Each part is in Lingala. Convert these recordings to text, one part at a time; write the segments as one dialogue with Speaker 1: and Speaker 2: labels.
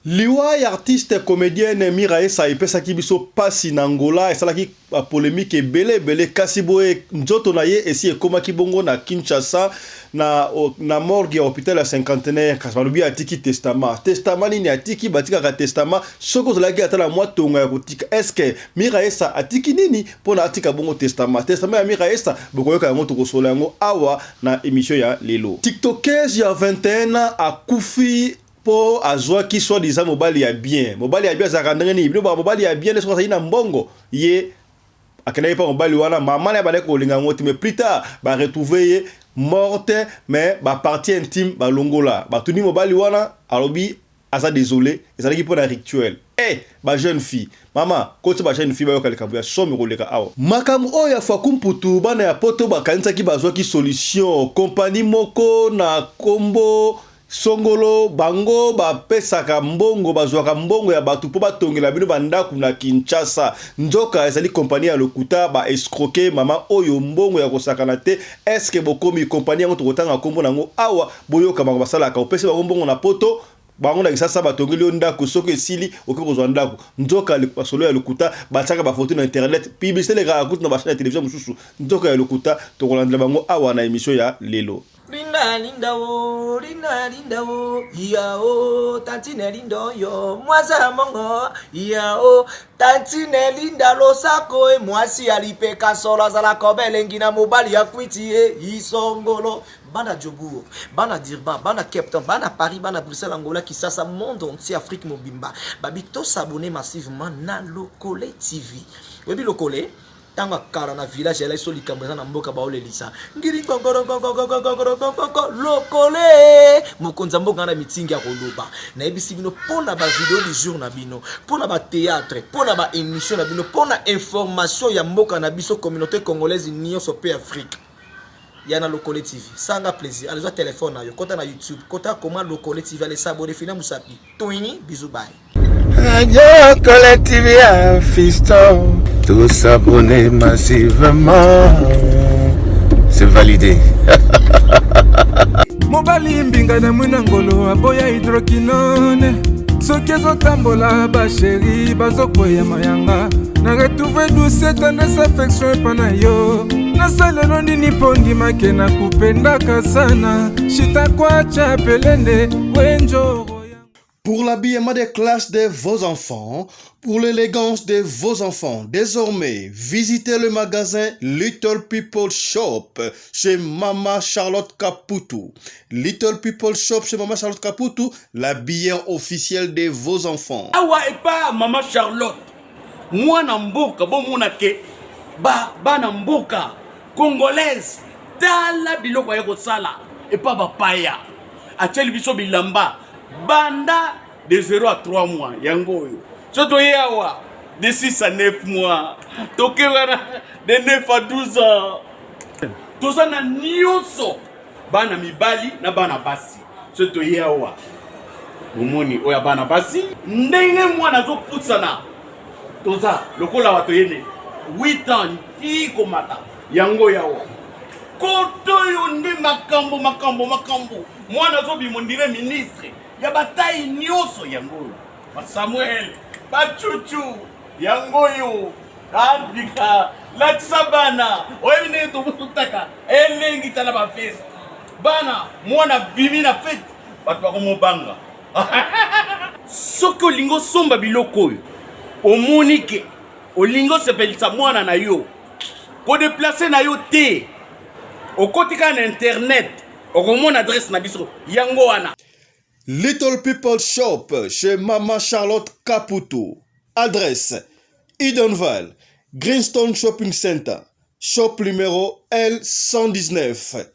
Speaker 1: Liwa ya artiste comédienne Mira Essa epesa kibiso pasi na Angola esalaki polémique ebele kasi boye nzoto na ye esi ekomaki bongo na Kinshasa na morgue ya hôpital ya cinquantenaire kasi balobi atiki testament nini atiki batikaka testament soko ozalaki ata na mwa tonga ya kotika eske Mira Essa atiki nini mpona atika bongo testament ya Mira Essa bokoyoka yango tokosola yango awa na émission ya lelo. Tiktokers ya 21 ans akufi po azwa ki soi-disant mobali ya bien azaka ndenge bino ba mobali ya bien so na mbongo ye akena pa mobali wana mama na ba ko linga ngoti mais plus tard ba retrouver ye morte mais ba partie intime ba longola ba tuni mobali wana alobi asa désolé ezalaki po na rituel ba jeune fille mama kote ba jeune fille ba yoka likambo ya somi koleka awa makamu oyo ya fakumputu bana ya poto bakanisa ki bazwa ki solution compagnie moko na kombo Songolo bango bapesaka mbongo bazwaka mbongo ya batu po batongela bino bandaku na Kinshasa nzoka ezali kompani ya lokuta ba escroquer mama oyo mbongo ya kosakana te eske bokomi kompani yango tokotanga kombo nango awa boyoka bango basalaka opese bango mbongo na poto bango na Kinshasa batongeli ndako soko esili okozwa ndako nzoka basolo ya lokuta bataka ba photo na internet publicité le ga na ba chaîne ya télévision mususu nzoka ya lokuta tokolandela bango awa na émission ya lelo.
Speaker 2: Linda wo, yao, tantine lindo yo, mwaza mongo, yao, tantine linda lo sako, mwasi alipe kasola zala kobele ngina mobali ya kwiti isongolo. Bana Djobour, bana Dirban, bana Cape Town, bana Paris, bana Bruxelles, Angola, Kinshasa, monde entier, Afrique Mobimba. Babi to s'abonner massivement na Lokole TV. Webi Lokole tanga kara na village la iso likambo na mboka ba olelisa ngiri Lokole mokonza mboka na mitingi ya koloba na ebisi bino pona ba vidéo du jour na bino pona ba théâtre pona ba émission na bino pona information ya mboka na biso communauté congolaise nyonso pe Afrique yana Lokole TV sanga plaisir allez téléphone na yo kota na YouTube kota comment Lokole TV allez s'abonner fina musapi toini bisous bye
Speaker 3: Radio Collective ya fiston. Tous s'abonner massivement. C'est validé.
Speaker 4: Mobali mbinga na munangolo aboya hydroquinone. Soki ezotambola ba chéri bazokoya mayanga. Na retrouver douce tendresse affection epana yo. Nasalelo nini pondi make na kupendaka sana. Shitakwacha pelende wenjo.
Speaker 1: Pour l'habillement des classes de vos enfants, pour l'élégance de vos enfants, désormais, visitez le magasin Little People Shop chez Mama Charlotte Caputo. Little People Shop chez Mama Charlotte Caputo, la bière officielle de vos enfants.
Speaker 5: Awa et pas Mama Charlotte. Moi namboka bon monake ba namboka congolaise tala biloko ya kosala et pas bapaya. Acheli biso bilamba. Banda de 0 à 3 mois, yango yo. Soto yawa de 6 à 9 mois. Tokewara de 9 à 12 ans. Toza na nyonso. Bana mibali na bana basi. Soto yawa. Bomoni oya bana basi. Ndenge mwana zo putsana. Toza lokola wato yene 8 ans ti komata. Yango yawa. Koto yo ndi makambo. Mwana zo bimondire ministre. Ya bataille nyoso yango ba Samuel ba Chuchu yango yo andika la sabana oyine to mutaka elengi tala ba fest bana mwana bimi na fete batu ba komobanga soko lingo somba biloko omonike olingo sepelisa mwana na yo ko déplacer na yo te okotika na internet okomona adresse na biso yango wana.
Speaker 1: Little People Shop chez Mama Charlotte Caputo. Adresse Edenval, Greenstone Shopping Center, shop numéro L119.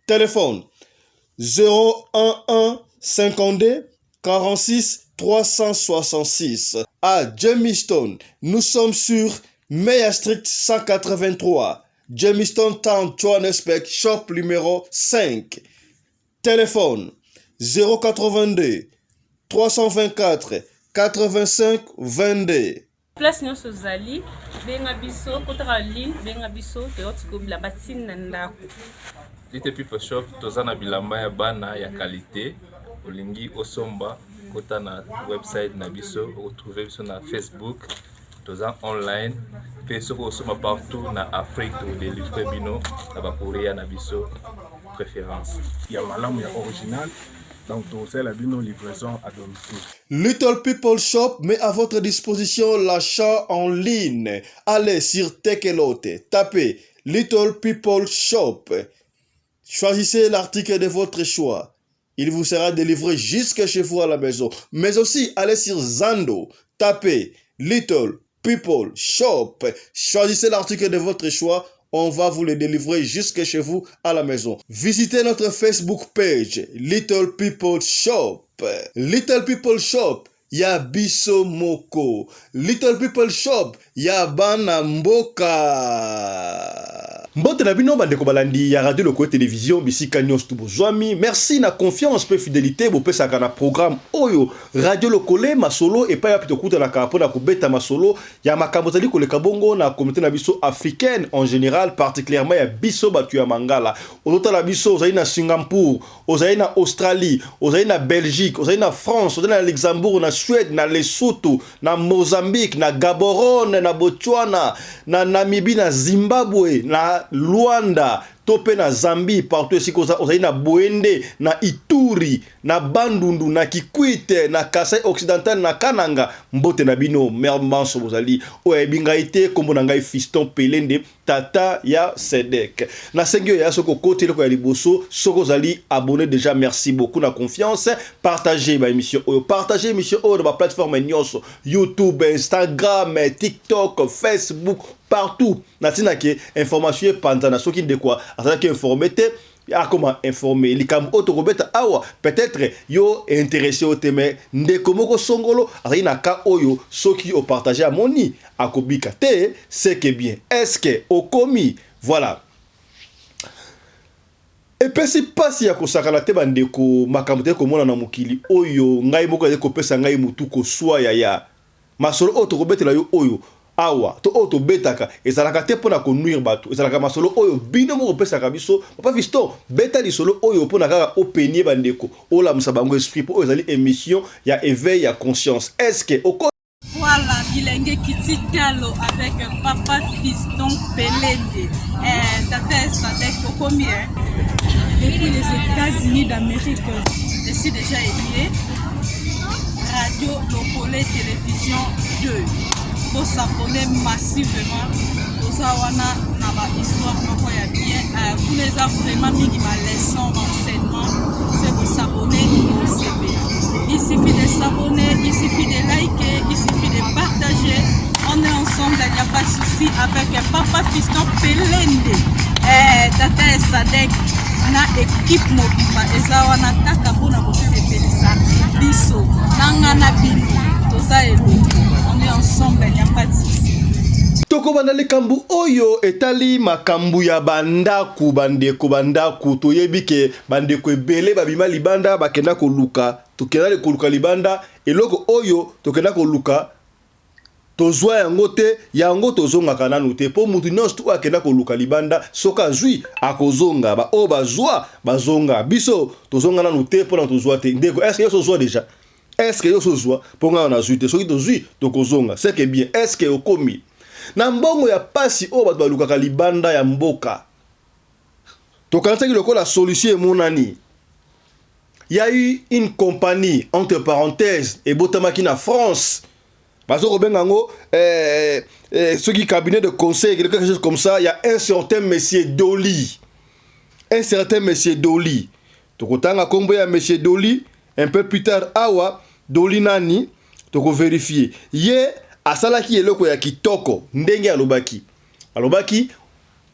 Speaker 1: Téléphone 011 52 46 366. À Jamestown, nous sommes sur Meya Street 183. Jamestown Town, Johannesburg, shop numéro 5. Téléphone 082 324 85 22.
Speaker 6: Place nyonso zali benga biso kotaka ligne benga biso teotiko bilamba tina ndako.
Speaker 7: Little People Shop tozana bilamba ya bana ya qualité olingi osomba kota na website na biso retrouver biso na Facebook toza online pe soko osoma partout na Afrique to délivrer bino na ba courrier na biso préférence
Speaker 8: ya malamu ya original. Donc, c'est la livraison à domicile.
Speaker 1: Little People Shop met à votre disposition l'achat en ligne. Allez sur Tekelote, tapez Little People Shop. Choisissez l'article de votre choix. Il vous sera délivré jusque chez vous à la maison. Mais aussi, allez sur Zando, tapez Little People Shop. Choisissez l'article de votre choix. On va vous le délivrer jusque chez vous à la maison. Visitez notre Facebook page, Little People Shop. Little People Shop, ya biso moko. Little People Shop, ya bana mboka. Mbote na bino bandeko balandi ya radio loko télévision bisika nyos tubozwami. Merci na confiance pe fidélité bo pesaka na programme oyo radio lokole masolo et pa ya pito kuta na kapona kubeta masolo ya makambo tali koleka bongo na communauté na biso africaine en général, particulièrement ya biso batu ya mangala. Ozota la biso ozali na Singapour, ozali na Australie, ozali na Belgique, ozali na France, ozali na Luxembourg, na Suède, na Lesotho, na Mozambique, na Gaborone, na Botswana, na Namibie, na Zimbabwe, na Luanda, tope na Zambie, partout ici ozali na Boende, na Ituri, na Bandundu, na Kikwite, na Kasai Occidental, na Kananga. Mbote na bino mermanso bozali oye bingaite kombo na ngai Fiston Pelende tata ya Sedek. Na sengyo ya soko kote loko ya liboso soko zali abonné déjà, merci beaucoup na confiance. Partagez ma émission oyo, partagez émission oyo na ba plateforme nyonso, YouTube, Instagram, TikTok, Facebook, partout. Natina ke information panzana soki de quoi atala ke informete ya comment informer likam otokobeta awa peut-être yo intéressé au thème ndeko moko songolo ari na ka oyo soki o partager à moni akobika te c'est que bien est-ce que o komi voilà. Et pesi pasi ya kosakana te bandeko makambo te komona na mokili oyo ngai moko ya kopesa ngai mutu ko swa ya masolo otokobetela yo oyo awa to auto betaka ezalaka te pona ko nuire bato, ezalaka masolo oyo bino moko pesaka biso papa Fiston beta li solo oyo pona kaka openie bandeko ola musabango esprit po ezali émission ya éveil ya conscience. Est-ce que
Speaker 9: voilà bilenge kititalo avec papa Fiston Pelende tata Sadek combien depuis les États-Unis d'Amérique. Je suis déjà élié radio Lokole télévision 2 pour s'abonner massivement aux awana na ba histoire moko ya bien pour les vraiment minima leçons enseignement, c'est de s'abonner au CBA. Il suffit de s'abonner, il suffit de liker, il suffit de partager. On est ensemble, il n'y a pas de souci avec papa Fiston Pelende tata Sadek na équipe mobimba ezawana kaka mpona kosepelisa biso nanga na bino toza elongo. On est ensemble, il n'y a pas de souci.
Speaker 1: Toko bandali kambu oyo etali makambu ya bandaku bandeko bandaku toyebi ke bandeko ebele babima libanda bakenda koluka tokenda koluka libanda eloko oyo tokenda koluka tozwa yango te yango tozonga nanu te po mutu nyonso to akenda koluka libanda soka zwi akozonga ba o bazwa bazonga biso tozonga nanu te pona tozwa te ndeko est-ce que yo sozwa déjà est-ce que yo sozwa ponga na zwi te soki tozwi tokozonga c'est que bien est-ce que okomi na mbongo ya pasi o bato balukaka libanda ya mboka tokanisaki lokola solution emonani. Il y a eu une compagnie entre parenthèses et botamaki na France. Parce que ceux qui cabinet de conseil, quelque chose comme ça, il y a un certain monsieur Dolly. Un certain monsieur Dolly. Tokotanga kombo ya monsieur Dolly, un peu plus tard awa Dolly nani, toko vérifier. Ye asalaki eloko ya kitoko ndenge alobaki. Alobaki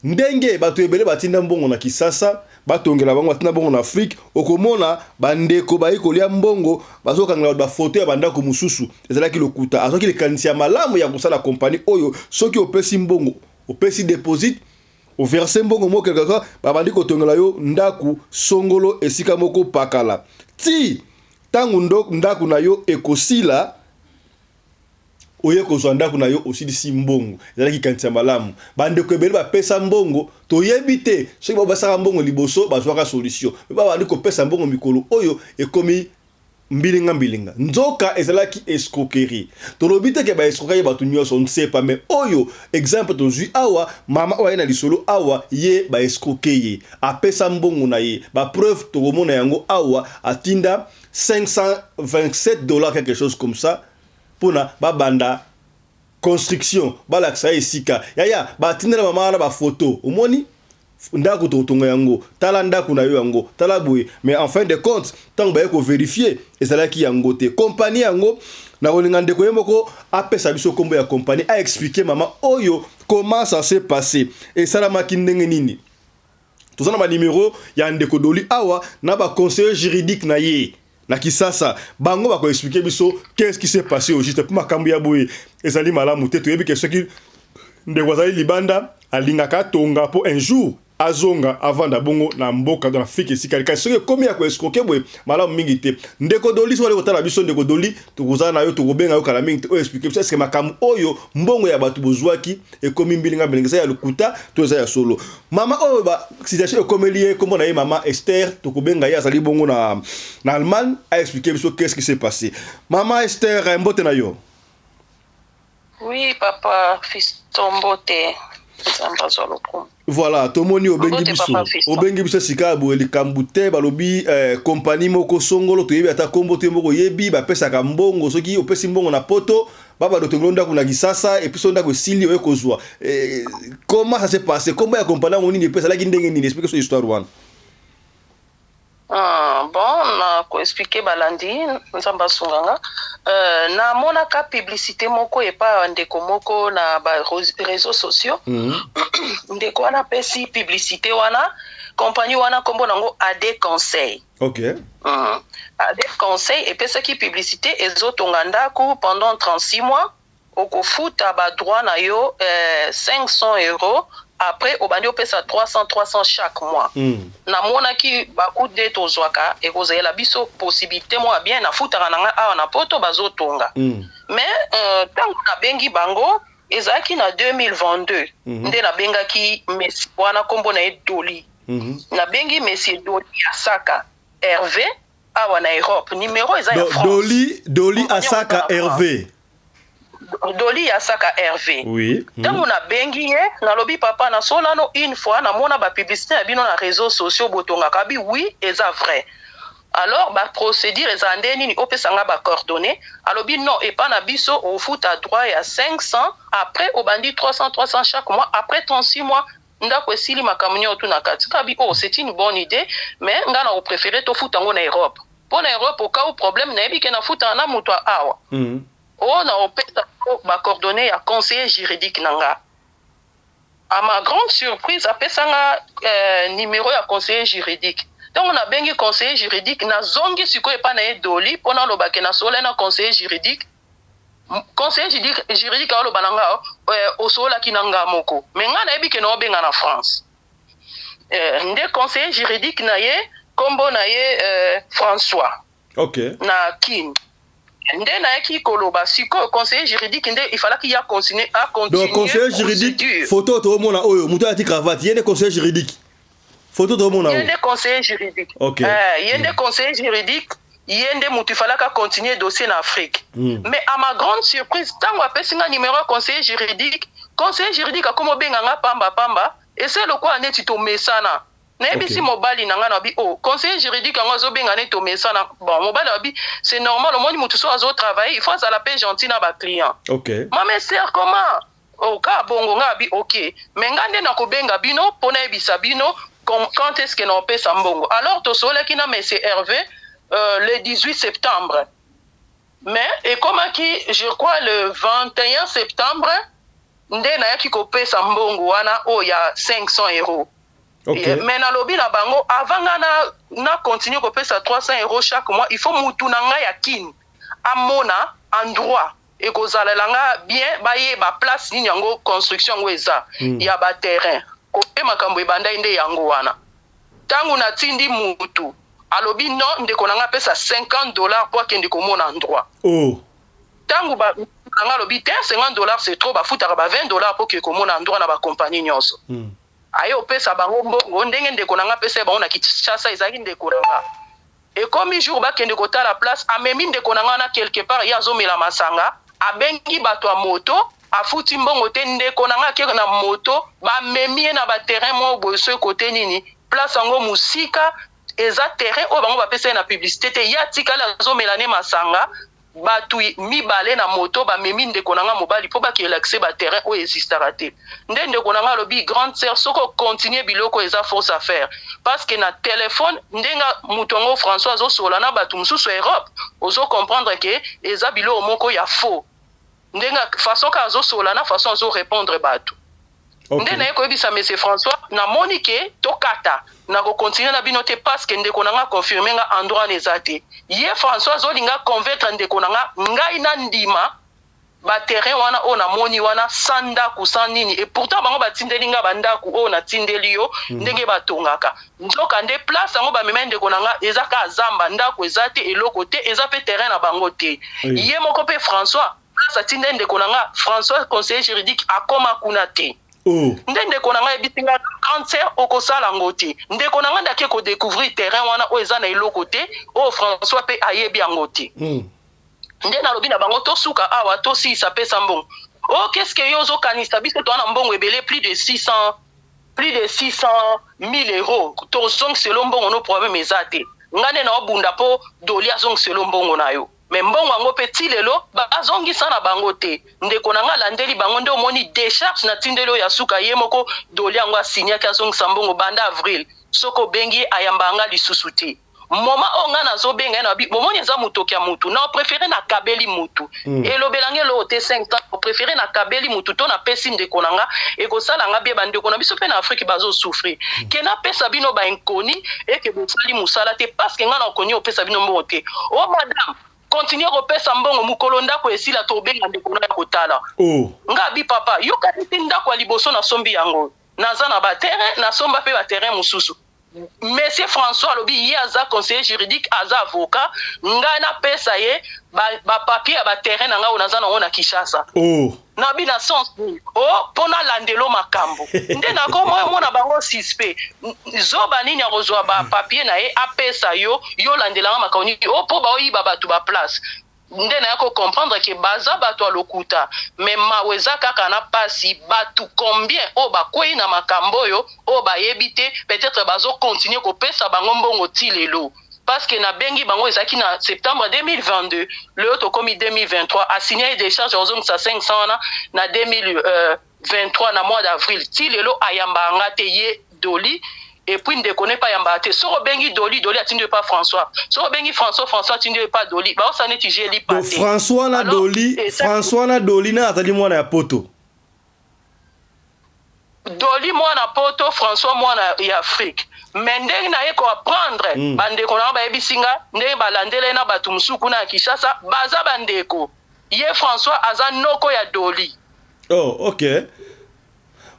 Speaker 1: ndenge bato ebele batinda mbongo na Kisasa, batongela bango batinda mbongo na Afrique, okomona bandeko bayi kolia mbongo bazokangela ba photo ya bandako mususu. Ezalaki lokuta, azoki lekanisi ya malamu ya kosala compagnie oyo soki opesi mbongo, opesi deposit, overse mbongo mo quelque babandi kotongela yo ndaku songolo esika moko pakala. Ti tangu ndaku na yo ekosila oye kozwa ndaku na yo osilisi mbongo ezalaki kanisa malamu bandeko ebele bapesa mbongo toyebi te soki basaka mbongo liboso bazwaka solution baba bandi kopesa mbongo mikolo oyo ekomi mbilinga nzoka ezalaki escroquerie tolobi te ke ba escroquerie ba tunyoso on ne sait pas mais oyo exemple tozui awa mama oyo na lisolo awa ye ba escroquer apesa mbongo na ye ba preuve tokomona yango awa atinda $527 quelque chose comme ça pona ba banda construction balakisa esika yaya ba atinda mama na ba photo omoni ndako totonga yango tala ndako na yo yango tala boye mais en fin de compte tant ba ko vérifier ezalaki yango te compagnie yango na kolinga ndeko yemoko apesa biso kombo ya compagnie a expliquer mama oyo comment ça s'est passé et salamaki ndenge nini tozana ba numéro ya ndeko doli awa na ba conseiller juridique na ye na kisasa bango ba ko expliquer biso qu'est-ce qui s'est passé au juste pour makambo ya boye ezali malamu te toyebi que ce qui ndeko azali libanda alingaka tonga po un jour azonga avant d'abongo na mboka dans Afrique ici kalika soki komi ya ko escroquer boye malamu mingi te ndeko doli so le kotala biso ndeko doli tokozana na yo tokobenga yo kala mingi te o expliquer est-ce que makambo oyo mbongo ya batu bozwaki e komi mbilinga belengesa ya lukuta to eza ya solo mama oyo ba situation ekomelie komona ye mama Esther tokobenga ya azali bongo na Allemagne a expliquer biso qu'est-ce qui s'est passé mama Esther mbote na yo.
Speaker 10: Oui papa Fiston mbote.
Speaker 1: Voilà, tomoni obengi biso sika bo likambu balobi compagnie moko songolo toyebi ata kombo te moko yebi ba pesa ka mbongo soki opesi mbongo na poto baba do tongolonda kuna kisasa et puis sonda ko sili oyo kozwa comment ça s'est passé comment ya compagnie ngoni ni pesa la kindenge ni explique so histoire wana.
Speaker 10: Bon na ko expliquer balandi nzamba sunganga na monaka publicité moko epa ndeko moko na ba réseaux sociaux ndeko wana pesi publicité wana compagnie wana kombo nango AD Conseil.
Speaker 1: OK.
Speaker 10: AD Conseil epesa ki publicité ezotonga ndako pendant 36 mois okofuta ba droit na yo 500 € après obandi opesa 300 chaque mois. Na mona ki baku de tozwaka e kozela biso possibilité mo bien na futaka nanga awa na poto bazotonga. Mais tango na bengi bango ezaki na 2022 nde na bengaki Messi wana kombo na Doli. Na bengi Messi Doli Asaka Hervé awa na Europe numéro eza ya France.
Speaker 1: Doli Asaka Hervé.
Speaker 10: Doli Asaka Hervé.
Speaker 1: Oui.
Speaker 10: Tango na bengi ye na lobi papa na solano une fois na mona ba publicité ya bino na réseaux sociaux botonga kabi oui eza vrai. Alors ba procédure eza ndeni ni opesanga ba coordonnées alobi non et pas na biso au foot à droit ya 500 après au bandi 300 chaque mois après 36 mois ndako esili makamunyo tu na kati kabi oh c'est une bonne idée mais ngana au préféré to foot ngo na Europe. Pour na Europe au cas où problème na ebi ke na foot na muto awa. On a opéré ma coordonnée à conseiller juridique nanga. À ma grande surprise, après ça, numéro à conseiller juridique. Donc on a bien conseiller juridique, na zongi siko e pa na doli, pona lo bake na sole na conseiller juridique. Conseiller juridique a lo bananga o sola kinanga moko. Mais nga na ebi ke no benga na France. Nde conseiller juridique na ye, kombo na ye François.
Speaker 1: OK.
Speaker 10: Na kin. Nde na yaki koloba siko conseiller juridique nde il fallait qu'il y a continuer à continuer.
Speaker 1: Donc conseiller juridique photo to mona oyo muto ati cravate yende conseiller juridique photo to mona oyo
Speaker 10: yende conseiller juridique.
Speaker 1: OK.
Speaker 10: Yende conseiller juridique yende mutu il fallait qu'à continuer dossier en Afrique. Mais à ma grande surprise tango apesinga numéro conseiller juridique a komo benga nga pamba et c'est le quoi neti to mesana. Nebi si mobali nanga na bi oh conseiller juridique ngo zo benga ne to mesana bon mobali abi c'est normal au moins mutu so azo travailler il faut ça la paix gentil na ba client.
Speaker 1: OK.
Speaker 10: Mama sœur comment au cas bongo nga bi OK mais ngande na ko benga bino pona ebisa bino quand est-ce que na paie sambongo alors to sole ki na monsieur Hervé le 18 septembre mais et comment qui je crois le 21 septembre nde na yaki ko paie sambongo wana oh ya 500 €.
Speaker 1: Okay.
Speaker 10: Mais na lobi na bango avant na continuer ko pesa 300 € chaque mois il faut mutu nanga ya kin amona endroit et kozalela nga bien baye ba place ni yango construction ngo eza ya ba terrain ko pe makambo ebanda inde yango wana tangu na tindi mutu alobi non ndeko nanga pesa $50 pour kende ko mona endroit.
Speaker 1: Oh.
Speaker 10: Tangu ba nanga lobi $50 c'est trop ba futaka ba $20 pour que ko mona endroit na ba compagnie nyonso. Ayo pesa bango mbongo ndenge ndeko nanga pesa bango na Kinshasa ezaki ndeko nanga et comme jour bakende kota la place amemi ndeko na nga na quelque part ya zomela masanga abengi bato a moto afuti mbongo te ndeko na nga ke na moto bamemi na ba terrain mo boso côté nini place ngo musika eza terrain o bango bapesa na publicité te ya tikala zomela ne masanga batu mibale na moto bamemi ndeko na nga mobali po bakelaxe ba terrain o existara te ndeko na nga lobi grande sœur soko continuer biloko eza fausse affaire parce que na téléphone ndenga mutongo François zo sola na batu mususu Europe ozo comprendre que eza bilo moko ya faux ndenga façon ka zo sola na façon zo répondre batu nde na yebisa monsieur François na monike tokata na ko continuer na binote parce que ndeko na nga confirmer nga endroit nezate ye François zo linga convaincre ndeko na nga ngai na ndima ba terrain wana o na moni wana sanda kusanini et pourtant bango batindeli nga bandaku o na tindeli yo ndenge batongaka nzoka nde place ngo ba memende ndeko na nga ezaka zamba ndaku ezate eloko te eza pe terrain na bango te ye moko pe François place atinde ndeko na nga François conseiller juridique akoma kuna te ndeko na nga ebitinga cancer okosala ngoti ndeko na nga ndake ko découvrir terrain wana o eza na eloko te o François pe ayebi ngoti nde na lobi na bango to suka awa to si sa pesa mbongo qu'est-ce que yozo kanisa biso to na mbongo ebele plus de 600 000 euros to song selon mbongo no problème ezate ngane na obunda po doli azong selon mbongo na yo mais mbongo ngo petit lelo bazongi sana bango te ndeko na nga landeli bango nde omoni décharge na tindelo ya suka ye moko doli ngo asinya ka zong sambongo banda avril soko bengi ayambanga lisusu te moma onga na zo benga na bi momoni za mutoki ya mutu na préféré na kabeli mutu et lobelange lo te 5 ans préféré na kabeli mutu to na pesi ndeko na nga e ko sala nga bie bandeko na biso pe na Afrique bazo souffrir ke na pesa bino ba inkoni et que bosali musala te parce que nga na okoni opesa bino mbote oh madame continuer kopesa mbongo mukolo ndako esila to benga ndeko na kotala nga bi papa yo kaniti ndako ya liboso na sombi yango naza na ba terrain na somba pe ba terrain mususu Monsieur François lobi ye aza conseiller juridique aza avocat nga na pesa ye ba papier ba terrain nga onaza na ona Kinshasa na bi na sens pona landelo makambo nde na ko mona bango suspect zoba nini ya kozwa ba papier na ye apesa yo landela makoni po ba oyiba batu ba place nde na yako comprendre que baza batu alokuta mais maweza kaka na pasi batu combien o bakwei na makambo yo o bayebite peut-être bazo continuer ko pesa bango mbongo tilelo parce que na bengi bango ezaki na septembre 2022 le autre commis 2023 a signé des charges aux hommes 500 na 2023 na mois d'avril tilelo ayamba ngate ye doli. Et puis, ne connaît pas Yambate. Si on bengi Doli, Doli attendait pas François. Si on bengi François, François attendait pas Doli. Bah, ça n'est pas Doli.
Speaker 1: Donc, François na Doli, François na Doli na attendait moi na poto.
Speaker 10: Doli moi na poto, François moi na Afrique. Mais ndenge na yeko apprendre, bandeko na ba ebisinga, ndenge balandele na batumsuku na Kinshasa, baza bandeko. Ye François aza noko ya Doli.
Speaker 1: Oh, OK.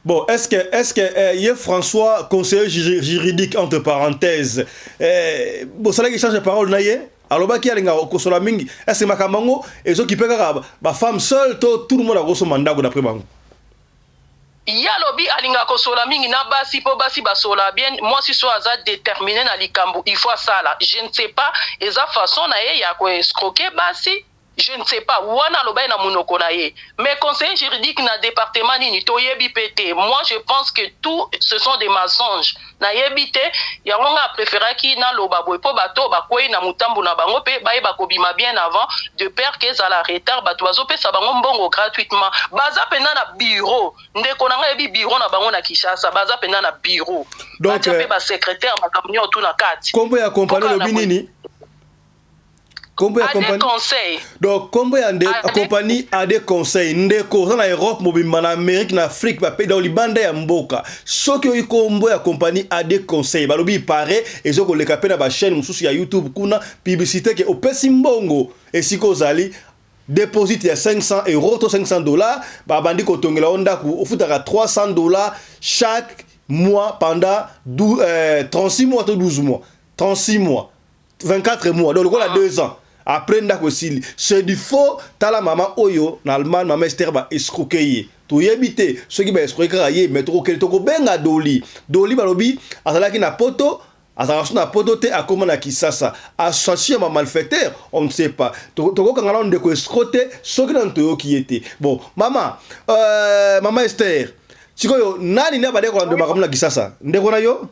Speaker 1: Bon, est-ce que y a François, conseiller juridique, entre parenthèses, bon, ça là qui change de parole, naïe? Alors, bah, qui a l'inga, kosola mingi, est-ce que makamango, et ceux qui peuvent faire, bah, femme seule, tout le monde a gros mandat, d'après bango.
Speaker 10: Ya lobi alinga kosola mingi na basi po basi basola bien moi si so aza déterminé na likambo il faut ça là je ne sais pas eza façon na ye ya ko escroquer basi. Je ne sais pas, wana loba na munoko na ye. Mais conseiller juridique na département nini to yebi pété. Moi je pense que tout ce sont des mensonges. Na yebi te yango nga préféra ki na loba boy po bato ba kwei na mutambu na bango pe ba yeba kobima bien avant de peur que ça la retard bato bazo pe sa bango mbongo gratuitement. Baza pena na bureau. Ndeko na nga yebi bureau na bango na Kinshasa, baza pena na bureau. Donc ba secrétaire makamnyo tout na kati.
Speaker 1: Kombo ya compagnie lobi nini? Combien de compagnies?
Speaker 10: Conseils.
Speaker 1: Donc, combien de compagnies a des conseils? Ndeko, en Europe, en Amérique, en Afrique, dans les bandes à Mboka. Ce qui est combien de compagnies a des conseils? Balobi paraît, et ce que les capés dans la chaîne, sur YouTube, kuna publicité qui est au Pessimbongo. Et si vous allez déposer 500 euros, $500, bandi kotongela onda au fout à $300 chaque mois pendant 36 mois ou 12 mois. 36 mois. 24 mois. Donc, on a 2 ans. Après, c'est du faux. T'as la maman Oyo, en Allemagne, maman Esther va escroquer. Tu y habites, ceux qui va escroquer, mais tu as benga Doli. Doli, balobi, à la qui n'a poto, azalaka na poto te akoma na Kisasa associé ma malfaiteur on ne sait pas toko ngala ndeko escroté soki na ntoyoki yete bon mama Esther sikoyo nani na badeko ndo makamuna Kisasa ndeko na yo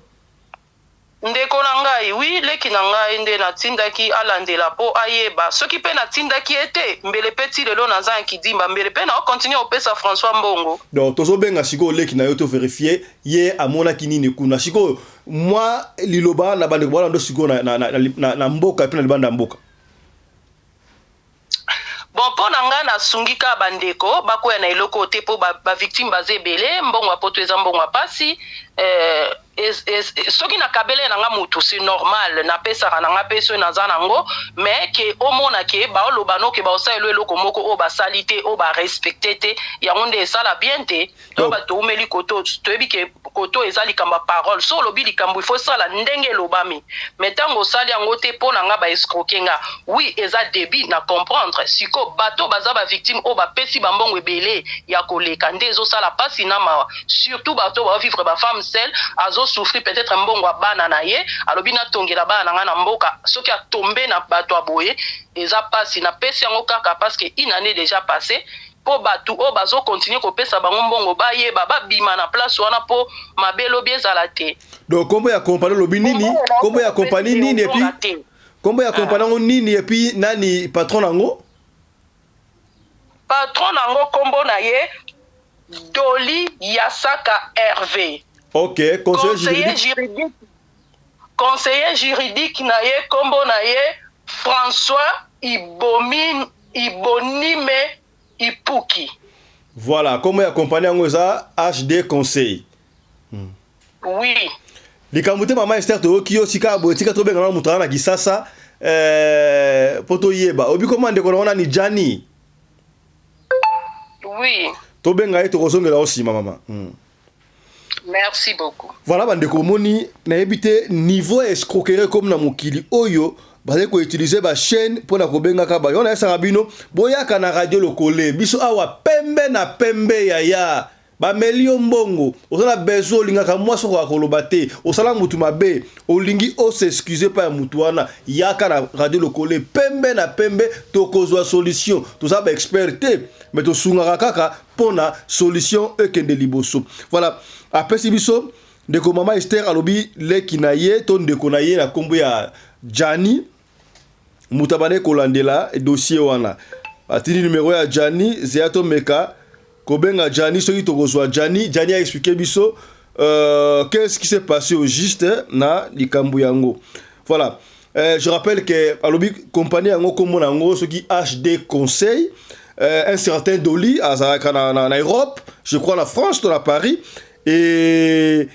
Speaker 10: ndeko na ngai oui leki na ngai nde natindaki alandela po ayeba soki pe natindaki ete mbele peti lelo naza kidimba mbele pe na continue opesa François Mbongo
Speaker 1: donc tozobenga sikoyo leki na yo to vérifier ye amona kinini kuna sikoyo moi liloba na bandeko bana ndo sikoyo na mboka pe na libanda mboka
Speaker 10: bon po na nga nasungika bandeko bakoya na eloko te po ba victime bazebele mbongo apoto eza mbongo apasi soki na kabele na nga mutu c'est normal na pesa na nga peso na za nango mais ke omona ke ba oloba no ke ba osala eloko moko o ba salite o ba respecter te yango nde sala bien te to ba to umeli koto to ebi ke koto ezali kamba parole so lobi likambo il faut sala ndenge lobami mais tango sali yango te po na nga ba escroquer nga oui eza débit na comprendre siko bato baza ba victime o ba pesi ba mbongo ebele ya koleka nde zo sala pasi na mawa surtout bato ba vivre ba femme seule azo souffrir peut-être mbongo bana na ye alobi na tongela bana nga na mboka soki a tombé na bato aboye eza pasi na pesi yango kaka parce que une année déjà passée po batu o bazo continuer ko pesa bango mbongo ba ye baba bima na place wana po mabelo biezala te
Speaker 1: donc kombo ya compagnie lobi nini kombo ya compagnie nini et puis kombo ya compagnie nini et puis nani patron nango
Speaker 10: kombo na ye Doli Yasaka Hervé.
Speaker 1: Ok,
Speaker 10: conseiller juridique na ye kombo na ye François Ibonime Ipuki.
Speaker 1: Voilà, comment ya compagnie yango eza HD Conseil.
Speaker 10: Oui.
Speaker 1: Likamute mama Esther to kiyo sika botika to benga na mutana na Kisasa poto yeba. Obi komande ko na ni Jani.
Speaker 10: Oui.
Speaker 1: To benga eto kozongela aussi mama.
Speaker 10: Merci beaucoup.
Speaker 1: Voilà bandeko moni na ebité niveau escroquerie comme na mokili oyo bazé ko utiliser ba chaîne pour na kobenga ka ba yona esa rabino boyaka na radio lokole biso awa pembe na pembe ya ba melio mbongo osala bezo lingaka mwaso ko akoloba te osala mutu mabe olingi o s'excuser pa mutu wana yaka na radio lokole pembe na pembe to kozwa solution to za ba experté mais to sungaka kaka pona solution ekende liboso. Voilà après sibiso ndeko mama Esther alobi leki na ye to ndeko na ye na kombo ya Jani mutabane kolandela dossier wana atini numéro ya Jani zeato meka kobenga Jani soki tokozwa Jani a expliqué biso qu'est-ce qui s'est passé au juste na likambu yango. Voilà je rappelle que alobi compagnie yango kombo nango soki HD Conseil un certain Doli à Europe, je crois la France, dans la Paris, et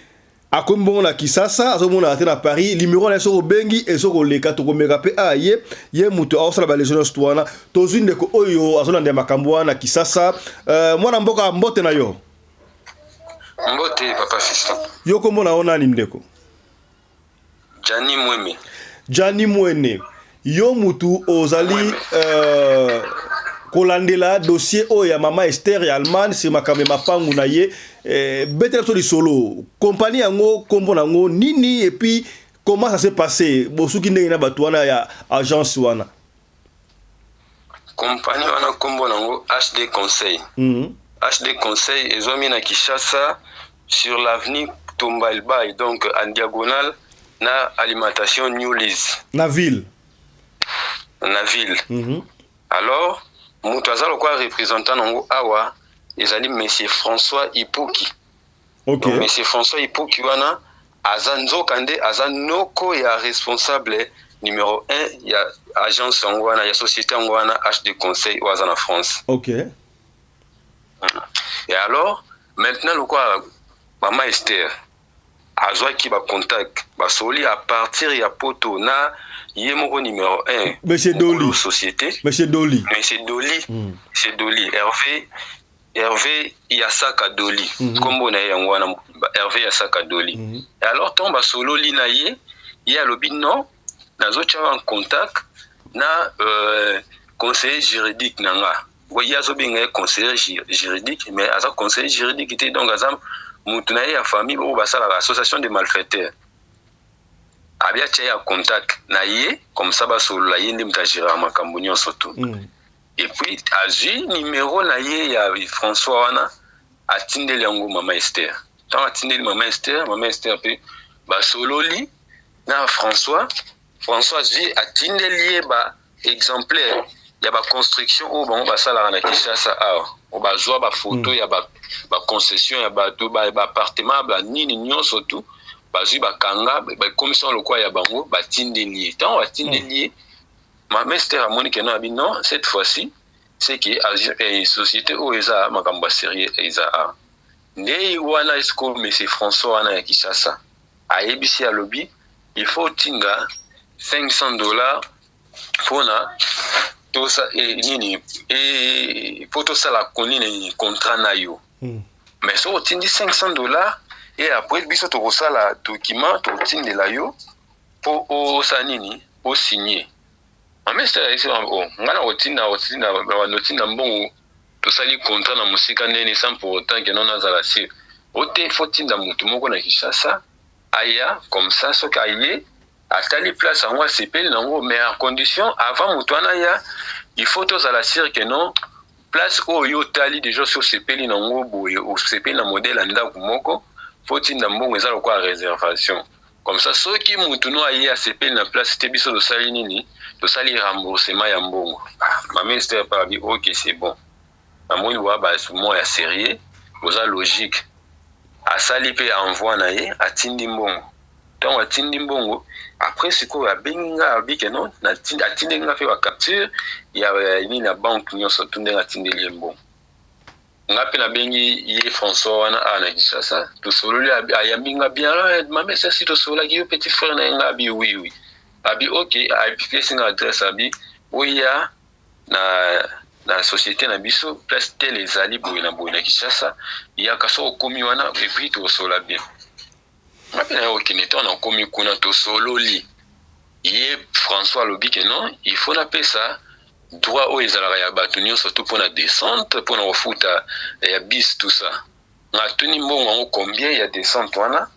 Speaker 1: à Kombon la Kisasa, à Zomon à Paris, numéro na so bengi et so le kato ko mekape a ye muto a osala ba les jeunes toana tozinde ko oyo azona de makambo na Kisasa mwana mboka mbote na yo
Speaker 11: mbote papa fiston
Speaker 1: yo kombo na ona ni ndeko Jani Mwene yo mutu ozali kolandela dossier oya mama Esther ya Allemagne c'est makambe mapangu na ye betel so di solo compagnie yango kombo nango nini et puis comment ça s'est passé bosuki ndenge na batu wana ya agence wana
Speaker 11: compagnie wana kombo nango HD Conseil HD Conseil ezomi na Kinshasa sur l'avenue Tombalbay donc en diagonale na alimentation New Lease
Speaker 1: na ville
Speaker 11: alors Moutazalo quoi représentant nango awa ezali monsieur François Ipuki.
Speaker 1: OK.
Speaker 11: Donc monsieur François Ipuki wana azanzo kande azanoko ya responsable numéro 1 ya agence ngwana ya société ngwana HD Conseil ou en France.
Speaker 1: OK.
Speaker 11: Et alors maintenant le quoi maman Esther azwa ki ba contact ba soli à partir ya poto na Yemoko numéro 1.
Speaker 1: Monsieur Doli.
Speaker 11: Société.
Speaker 1: Monsieur Doli.
Speaker 11: Monsieur Doli. C'est Doli. Hervé Yasaka Doli. Comme on a Hervé Yasaka Doli. Et alors, tombe solo linaye, il y a le non, nazo en contact, na conseiller juridique nanga. Oui, il y a un conseiller juridique, mais à un conseiller juridique était donc à mutunaye à famille ou à l'association des malfaiteurs. abia tia contact na ye comme ça basolola ye nde mtajira makambo nyonso tu. Et puis azui numéro na ye ya François wana atindeli yango mama Esther. Tant atindeli mama Esther pe basololi na François zui atindeli ye ba exemplaire ya ba construction o bango basala na Kinshasa o bazwa ba photo ya ba concession ya ba appartement ba nini nyonso tu bazui bakanga ba commission lokwa ya bango batindeli ye. Tant atindeli ma Esther amoni que non, cette fois-ci c'est que une société où eza makamba sérieux eza ne wana esko monsieur François wana ya Kinshasa ayebisi ya lobby il faut tinga $500 pona tosa nini pour to sala konini contrat na yo mais so tindi $500 et après biso to sala document to tindi la yo pour o sanini o signer. Amesta ese ngana otina mbongo tosali contrat na musika nene sans pour autant que non azala si ote fotinda mutu moko na Kinshasa aya comme ça so kaye atali place en sepel nango mais en condition avant mutu ana ya il faut tozala sûr que non place oyo tali déjà sur sepeli nango boye o sepeli na modèle anda kumoko fotinda mbongo ezala kwa réservation. Comme ça, ceux qui m'ont tenu à y accepter la place, c'était biso de salinini, de sali remboursement ya mbongo. Ma mère c'était pas dit, ok, c'est bon. À moi, il voit, bah, moi, ya sérieux, boza logique. A sali pe envoie na ye, a tindi mbongo. Donc, a tindi mbongo. Après, c'est quoi, a benga, a bike, non, a tindi nga fait la capture, il y a une banque, nous sommes tous à tindi li mbongo. Ngapi na bengi ye François wana ana Kinshasa to sololi ayambinga bien mama ça si to sola ki yo petit frère na ngabi oui abi OK a pièce na adresse abi oya na société na biso place tel les ali boina Kinshasa ya kaso komi wana et puis to sola bien ngapi na OK neto na komi kuna to sololi ye François lobi que non il faut na pesa droit au ezalaka ya bato nyonso surtout pour la descente pour na refuta ya bis tout ça na tuni mbongo ngo combien ya descente wana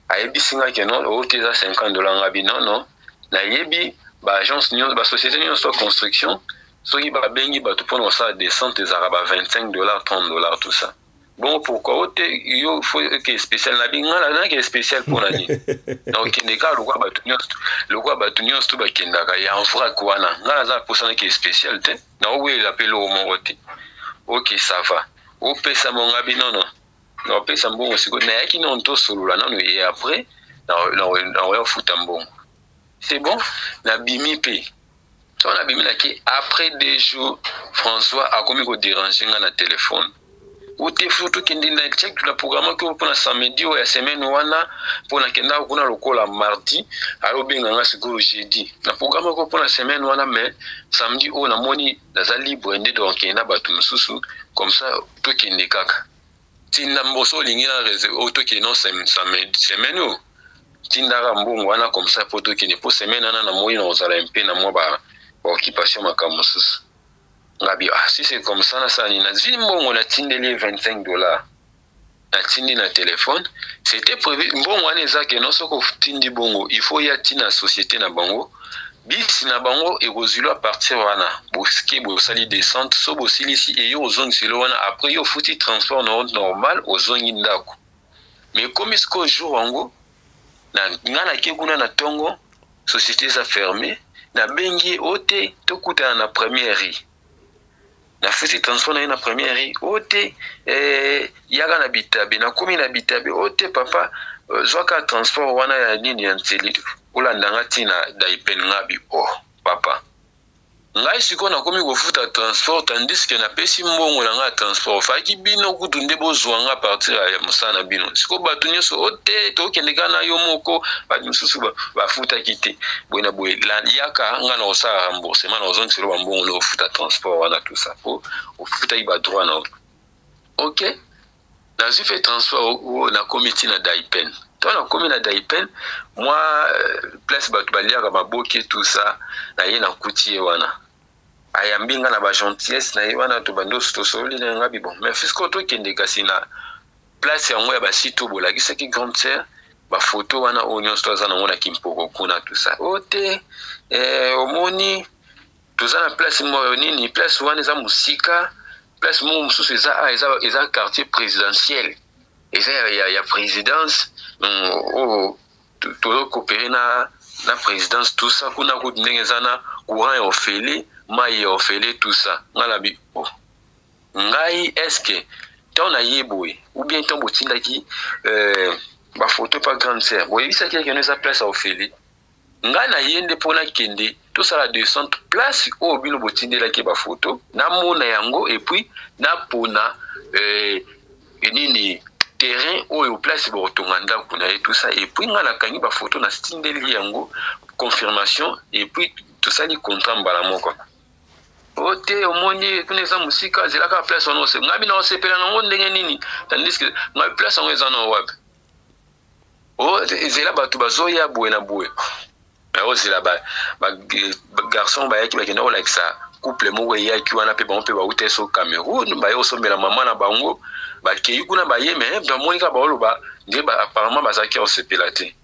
Speaker 11: ayebisinga ke non o teza $50 ngabi non na yebi ba agence nyonso ba société nyonso construction soki ba bengi bato pour na sa descente ezalaka ba $25 $30 tout ça. Bon pourquoi ote yo faut que spécial na binga na que spécial pour la nuit donc indeka lokwa bato nyonso to bakendaka ya enfra kwana ngala za posana que spécial te na owe l'appel au mongote. OK ça va o pesa mongabi non na pesa mbongo siko na yaki non to solula non et après na futa mbongo c'est bon na bimi pe so na bimi la ki après 2 jours François a commis ko déranger na téléphone ou te photo kendi na check la programme ko pour na samedi ou ya semaine wana pour na kenda kuna lokola mardi alo benga nga siko jeudi na programme ko pour na semaine wana mais samedi o na moni za libre ndé donc kenda batu mususu comme ça to kendi kaka tinda mboso lingi na réserve auto ke non semaine o tinda ka mbongo wana comme ça photo kendi pour semaine wana na moyi na ozala mpe na mo ba occupation makamu mususu. Si c'est comme ça, na zimbongo na tindeli $25 na tindi na téléphone, c'était prévu mbongo wana ezake non soko tindi bongo, il faut ya tina société na bango, bis na bango ekozilo à partir wana, boski bo sali descente, so bo silisi et yo ozongi silo wana après yo futi transport normal ozongi ndako. Mais comme isko jour wango na ngana kekuna na tongo, société sa fermée, na bengi ote to kuta na première rue. Na futi transport na première rue ote yaga na bitabe na komi na bitabe ote papa zwaka transport wana ya nini ya nteli olandanga tina daipen ngabi papa ngai siko na komi kofuta transport tandis que na pesi mbongo na nga transport faki bino kutu nde bozwanga partir ya musana bino siko batu nyonso ote to kendeka na yo moko ba misusu ba futa kite boina boye la yaka nga na osa remboursement na ozon silo mbongo na ofuta transport wana tout ça po ofuta iba droit na OK na j'ai fait transport na comité na daipen to na komi na daipen moi place batu baliaka baboke tout ça na ye na kutie wana ayambinga na ba gentillesse na wana to bando sto soli na ngabi bon mais fisco to kende kasi na place yango ya ba sito bola kisaki grande sœur bafoto wana oyo nyonso toza nango na Kimpoko kuna tout ça ote omoni toza na place moko nini place wana eza musika place moko mosusu eza quartier présidentiel eza ya présidence oyo tozocoopere na présidence tout ça kuna kuti ndenge eza na courant ya ofele mai ya ofele tout ça nga na bi ngai est-ce ntango naye boye ou bien ntango botindaki bafoto pa grande sœur boyebisaki akeno eza place ya ofele ngai naye nde mpona kende tosala descente place oyo bino botindelaki bafoto namona yango epuis napona nini terrain oyo place bokotonga ndako na ye tout ça epuis ngai nakangi bafoto natindeli yango confirmation epuis tosali contrat mbala moko ote omoni kuna eza musika azelaka place wana ose ngai bina osepela nango ndenge nini tandis que ngai place yango eza na wapi ezela bato bazoya boye na boye ozela bagarçon bayaki bakenda kolakisa couple moko eyaki wana mpe bango mpe bauta so Cameroun baye osombela mama na bango bakei kuna baye me bamonika baoloba nde apparemment bazalaki osepela te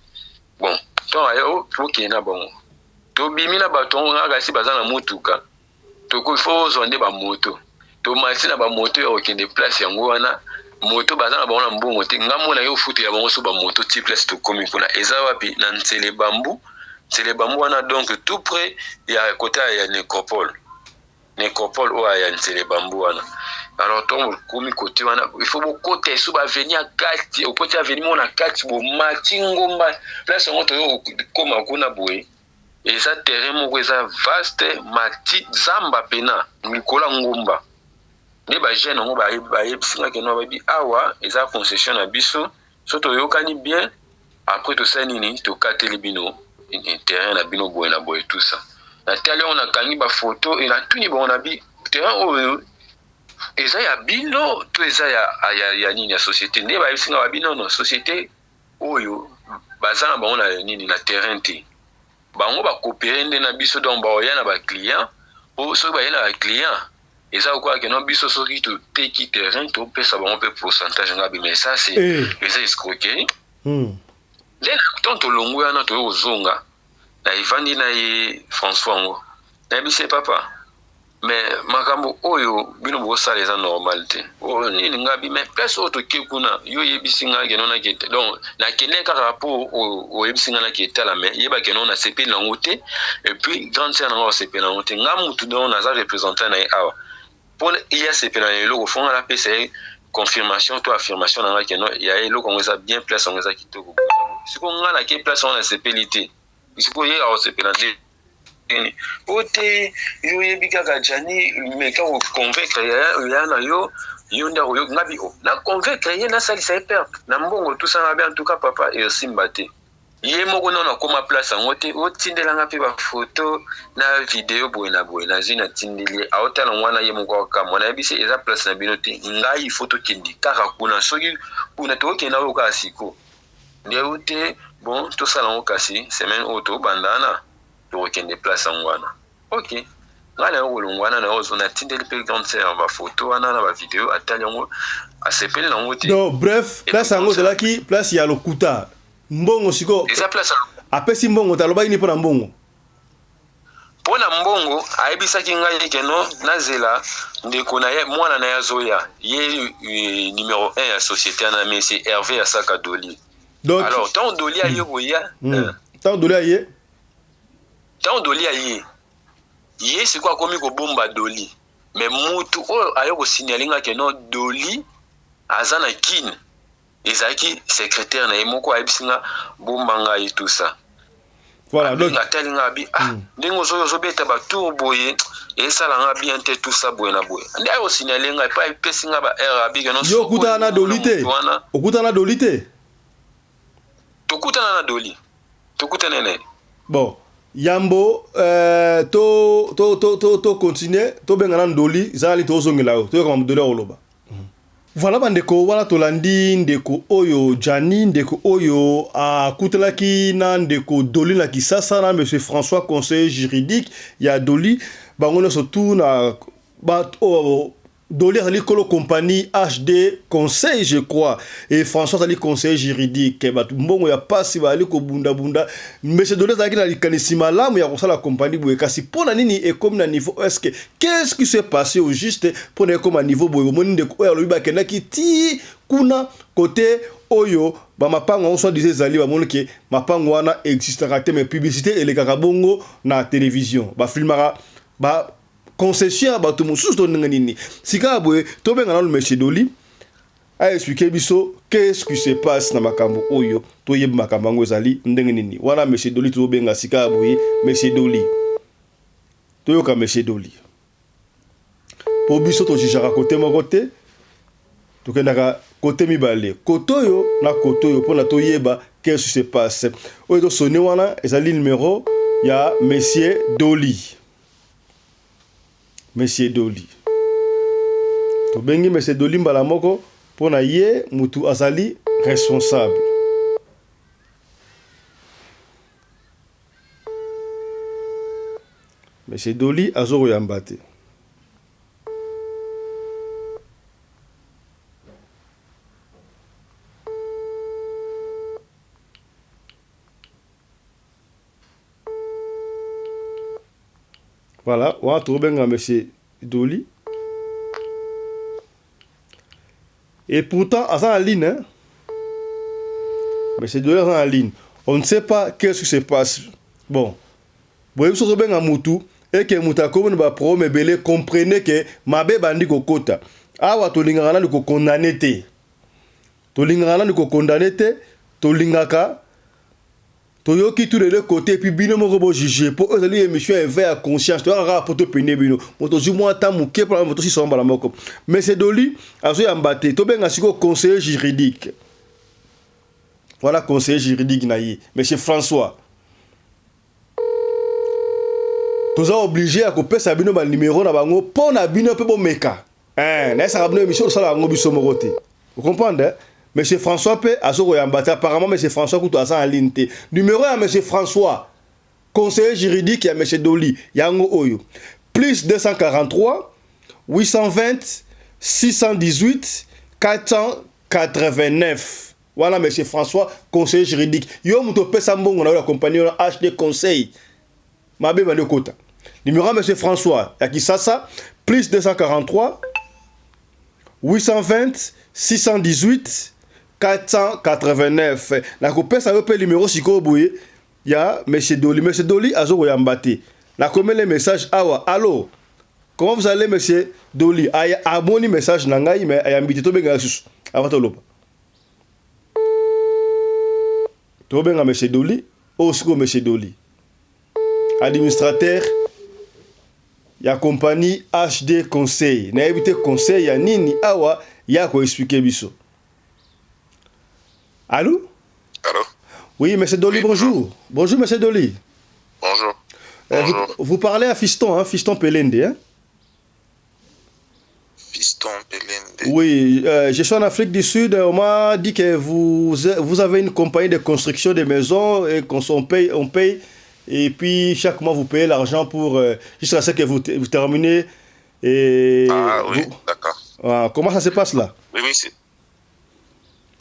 Speaker 11: bon ntongo aye tokende na bango tobimi na bato ngo ngaka si baza na motuka tokofo ozwa nde bamoto tomati na bamoto ya kokende place yango wana moto baza na bango na mbongo te nga mona yo futu ya bango so bamoto ti place tokomi kuna eza wapi na Ntsele Bambu wana donc tout près ya côté ya nécropole oyo ya Ntsele Bambu wana alors ntongo komi côté wana il faut bokota so bavenir kati okoti avenir mona kati bomati ngomba place yango toyokoma kuna boye eza terrain moko eza vaste mati zamba pena mikola ngomba nde bagene yango bayebisinga keno babi awa eza concession na biso so toyokani bien après tosali nini tokateli bino terrain na bino boye na boye tout ça natali on akangi bafoto enatuni bango na bi terrain oyo eza ya bino to eza ya nini ya société nde bayebisinga babino no société oyo baza na bango na nini na terrain te bango bacoopere nde na biso donc baoya na baclient soki baye na baclient eza kokoka keno biso soki toteki terrain topesa bango mpe pourcentage ngabi mais ça c'est eza escroquerie nde ntango tolongo wana toyo kozonga na evandi na ye François ngo nayebisi papa mais makambo oyo bino bokosala eza normal te oyo nini ngabi mais place oyo toke kuna yo yebisi nga keno nakete donc nakende kaka po oyebisi nga naketala mais yeba keno nasepeli nango te et puis grande sœur nango asepeli nango te nga mutu donc naza représentant na ye awa mpo iya sepela na eloko fonga napesa ye confirmation to affirmation nanga keno ya eloko yango eza bien place yango eza kitoko siko nga nake place yango nasepeli te siko ye aosepela nde ote yo yebi kaka jani meka oconvaincre ya na yo nde oyo ngabi na convaincre ye nasalisa ye perte na mbongo tusanga bien en tout cas papa esimba te ye moko nano akoma place yango te otindelanga mpe bafoto na video boye na boye nazwi natindeli aotala ngwana ye moko akamwa nayebisi eza place na bino te ngai ifo tokende kaka kuna soki kuna tokokenda oyo kaka siko nde ote bon tosala yango kasi semaine oyo tobandana tokokende place yango wana ok ngai na yo kolongo wana na yo ozo natindeli mpe grande sœur bafoto wana na bavideo atali yango asepeli nango te
Speaker 1: donc bref place yango ezalaki place ya lokuta mbongo siko
Speaker 11: eza place
Speaker 1: apesi mbongo talobaki ni mpona mbongo
Speaker 11: mpona mbongo ayebisaki ngai keno nazela ndeko na ye mwana na ye azoya ye numéro 1 ya société wana mesi Hervé ya Saka Doli donc alors ntango Doli aye koya
Speaker 1: ntango Doli aye
Speaker 11: ntango Doli aye ye siko akomi kobomba Doli mais mutu oyo aye kosignale nga keno Doli aza na kine ezalaki secrétaire na ye moko ayebisinga bomba ngai tout ça voilà donc atali nga bi ndenge ozobeta batour boye esala nga bien te tout ça boye na boye nde ayo signale nga pa epesinga ba air abi keno
Speaker 1: yo okutana na Doli te okutana na Doli te
Speaker 11: tokutana na Doli tokutana ne
Speaker 1: bon yambo to continuer to bengana Doli zali to zongela to yoka Doli oloba voilà bandeko wana tolandi ndeko oyo Jani ndeko oyo akutelaki na ndeko Doli na Kisasa na monsieur François conseiller juridique ya Doli bango surtout na Dolly a la compagnie HD conseil, je crois. Et François a dit conseil juridique. Bon, il n'y a pas si va aller au bunda bunda. Mais c'est Dolly qui a dit qu'il y a la compagnie. Si pour la nini est comme un niveau, qu'est-ce qui s'est passé au juste pour comme un niveau qui ti kuna côté oyo ba mapanga on soit disait zali ba mon que mapanga wana existera mais publicité et les kakabongo na télévision ba filmara ba concession ba tout mususu to nini sika boye to benga na le monsieur Dolly a expliqué biso qu'est-ce qui se passe na makambo oyo to yeb makambo ngo zali ndenge nini wana monsieur Dolly to benga sika boye monsieur Dolly to yoka monsieur Dolly pour biso to jijara côté mo côté to kendaka côté mibale kotoyo na kotoyo pour na to yeba qu'est-ce qui se passe oyo to sonné wana ezali numéro ya monsieur Dolly. Monsieur Dolly. To bengi Monsieur Dolly mbala moko pona ye mutu azali responsable. Monsieur Dolly azoro yambate. Voilà, on va trouver un monsieur Dolly. Et pourtant, à ça en ligne, hein? Monsieur Dolly en ligne. On ne sait pas qu'est-ce qui se passe. Bon, vous voyez, vous avez un moutou et que mouta comme ba pro me belé comprenez que mabe bandi kokota. Awa to lingana ko condamné té. To lingana ko condamné té, to lingaka Toyoki tous les deux côtés, puis bino mo robo jugé. Pour eux, les émissions éveillent à conscience. Tu vas rapporter péné bino. Moto du moins temps mouké pour la moto si son balamoko. Mais c'est Dolly, azo yambate. To ben asiko conseiller juridique. Voilà conseiller juridique naïe. Monsieur François. Tous a obligé à couper sa bino ba numéro na bango pour na bino pe bo meka. Na ça rabino émission ça la ngo biso morote. Vous comprenez? Monsieur François P. Azoro Yambate. Apparemment, Monsieur François Koutou a en ligne. Numéro 1, Monsieur François, conseiller juridique, il y a Monsieur Dolly. Yango Oyo. Plus 243 820 618 489. Voilà, Monsieur François, conseiller juridique. Yo Mouto Pesambong, on a eu la compagnie HD Conseil. Mabé Bande Kota. Numéro 1, Monsieur François. Yaki Sasa. Plus 243 820 618 489. La coupe ça veut pas le numéro siko boye. Ya Monsieur Dolly. Monsieur Dolly azo yambate. La comme les messages awa. Allô. Comment vous allez Monsieur Dolly? Aya aboni message nangai mais aya mbiti to benga susu. Avato lopa. To benga Monsieur Dolly. Osiko Monsieur Dolly. Administrateur ya compagnie HD Conseil. Na ebite conseil ya nini awa ya ko expliquer biso. Allô?
Speaker 12: Allô?
Speaker 1: Oui, Monsieur Dolly, oui, bonjour. Bonjour, Monsieur Dolly.
Speaker 12: Bonjour. Bonjour.
Speaker 1: Vous parlez à Fiston, hein? Fiston Pelende, hein?
Speaker 12: Fiston Pelende.
Speaker 1: Oui, je suis en Afrique du Sud. On m'a dit que vous avez une compagnie de construction de maisons et qu'on paye. Et puis, chaque mois, vous payez l'argent pour... jusqu'à ce que vous terminez. Et
Speaker 12: ah oui, d'accord.
Speaker 1: Comment ça se passe là?
Speaker 12: Oui, c'est...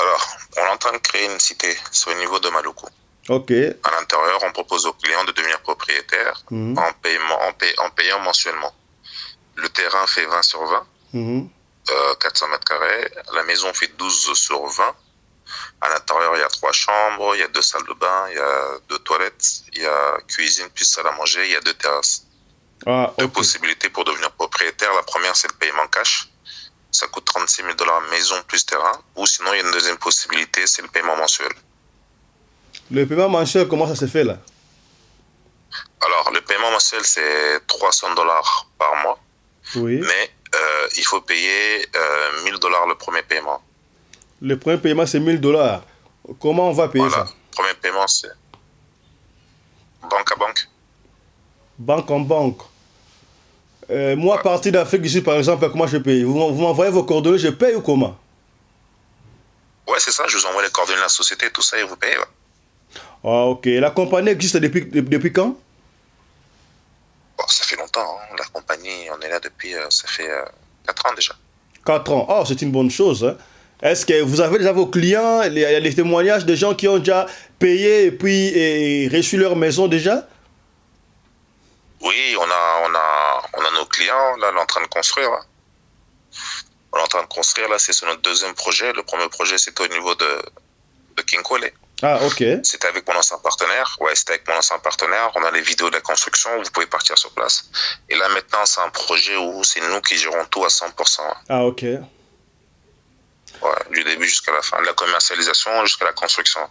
Speaker 12: Alors, on est en train de créer une cité sur le niveau de Maluku.
Speaker 1: Ok.
Speaker 12: À l'intérieur, on propose aux clients de devenir propriétaires en payant mensuellement. Le terrain fait 20 sur 20, 400 mètres carrés. La maison fait 12 sur 20. À l'intérieur, il y a 3 chambres, il y a 2 salles de bain, il y a 2 toilettes, il y a cuisine plus salle à manger, il y a 2 terrasses. Deux possibilités pour devenir propriétaire. La première, c'est le paiement cash. Ça coûte 36 000 $ maison plus terrain. Ou sinon, il y a une deuxième possibilité, c'est le paiement mensuel.
Speaker 1: Le paiement mensuel, comment ça se fait là?
Speaker 12: Alors, le paiement mensuel, c'est 300 $ par mois.
Speaker 1: Oui.
Speaker 12: Mais il faut payer 1 000 $ le premier paiement.
Speaker 1: Le premier paiement, c'est 1 000 $. Comment on va payer ça?
Speaker 12: Le premier paiement, c'est banque à banque.
Speaker 1: Banque en banque. Moi, à partir d'Afrique du Sud, par exemple, comment je paye? Vous m'envoyez vos coordonnées, je paye ou comment?
Speaker 12: Ouais, c'est ça, je vous envoie les coordonnées de la société, tout ça, et vous payez. Ouais.
Speaker 1: Ah, ok. La compagnie existe depuis quand?
Speaker 12: Bon, ça fait longtemps, hein. La compagnie, on est là depuis, ça fait 4 ans déjà.
Speaker 1: 4 ans. Oh, c'est une bonne chose. Hein. Est-ce que vous avez déjà vos clients, les témoignages de gens qui ont déjà payé et puis reçu leur maison déjà?
Speaker 12: Oui, on a nos clients, là, on est en train de construire. Là. On est en train de construire, là, c'est sur notre deuxième projet. Le premier projet, c'était au niveau de Kinkole.
Speaker 1: Ah, ok.
Speaker 12: C'était avec mon ancien partenaire. Ouais, c'était avec mon ancien partenaire. On a les vidéos de la construction, vous pouvez partir sur place. Et là, maintenant, c'est un projet où c'est nous qui gérons tout à 100%.
Speaker 1: Ah, ok.
Speaker 12: Ouais, du début jusqu'à la fin, de la commercialisation jusqu'à la construction.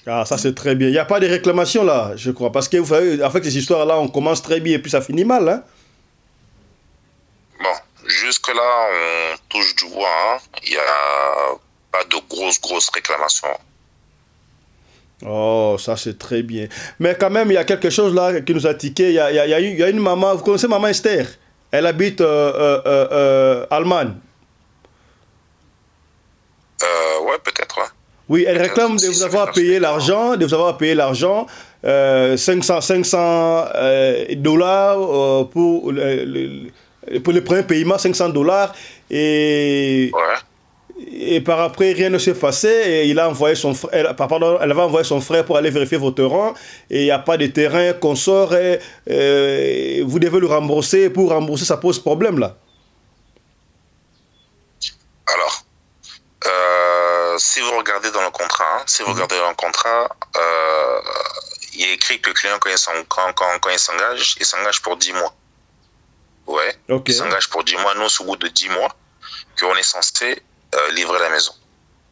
Speaker 1: Ah, ça c'est très bien. Il n'y a pas de réclamation là, je crois. Parce que vous savez, avec ces histoires-là, on commence très bien et puis ça finit mal. Hein?
Speaker 12: Bon, jusque-là, on touche du bois. Hein. Il n'y a pas de grosses réclamations.
Speaker 1: Oh, ça c'est très bien. Mais quand même, il y a quelque chose là qui nous a tiqué. Il y a une maman, vous connaissez maman Esther? Elle habite Allemagne.
Speaker 12: Ouais, peut-être, ouais.
Speaker 1: Oui, elle réclame de vous avoir payé l'argent, 500 dollars pour le premier paiement, $500 et par après rien ne s'est passé et il a envoyé son frère, elle va envoyer son frère pour aller vérifier vos terrains et il n'y a pas de terrain qu'on sort et vous devez le rembourser. Pour rembourser, ça pose problème là.
Speaker 12: Alors, si vous regardez dans le contrat, il est écrit que le client, quand il s'engage pour 10 mois. Ouais,
Speaker 1: okay.
Speaker 12: Il s'engage pour 10 mois. Nous, au bout de 10 mois, qu'on est censé livrer la maison.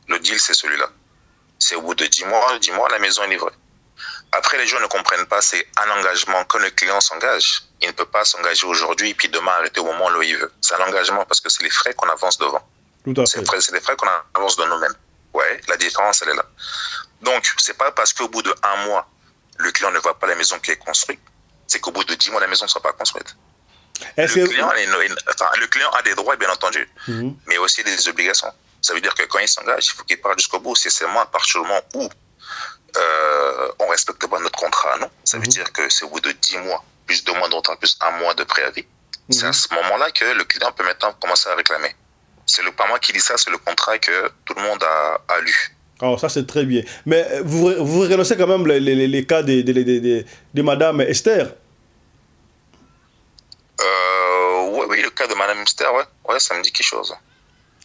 Speaker 12: Le deal, c'est celui-là. C'est au bout de 10 mois, la maison est livrée. Après, les gens ne comprennent pas, c'est un engagement. Quand le client s'engage, il ne peut pas s'engager aujourd'hui et puis demain arrêter au moment où il veut. C'est un engagement parce que c'est les frais qu'on avance devant. C'est les frais qu'on avance de nous-mêmes. Ouais, la différence, elle est là. Donc, c'est pas parce qu'au bout de 1 mois, le client ne voit pas la maison qui est construite, c'est qu'au bout de 10 mois, la maison ne sera pas construite. Le client a des droits, bien entendu, mais aussi des obligations. Ça veut dire que quand il s'engage, il faut qu'il parte jusqu'au bout. C'est seulement à partir du moment où on ne respecte pas notre contrat, non? Ça veut dire que c'est au bout de 10 mois, plus 2 mois de retard, plus 1 mois de préavis. C'est à ce moment-là que le client peut maintenant commencer à réclamer. C'est pas moi qui dis ça, c'est le contrat que tout le monde a lu.
Speaker 1: Oh, ça c'est très bien. Mais vous renoncez quand même les cas de Madame Esther?
Speaker 12: Oui, le cas de Madame Esther, ouais, ça me dit quelque chose.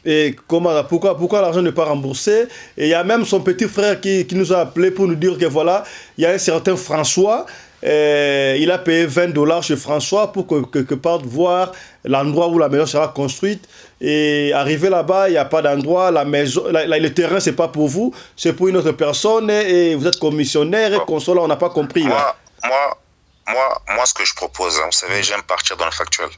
Speaker 1: Et pourquoi l'argent n'est pas remboursé? Et il y a même son petit frère qui nous a appelé pour nous dire que voilà, il y a un certain François, il a payé $20 chez François pour quelque part voir l'endroit où la maison sera construite. Et arrivé là-bas, il n'y a pas d'endroit, le terrain, c'est pas pour vous, c'est pour une autre personne, et vous êtes commissionnaire, et console, on n'a pas compris.
Speaker 12: Moi, ce que je propose, vous savez, j'aime partir dans le factuel.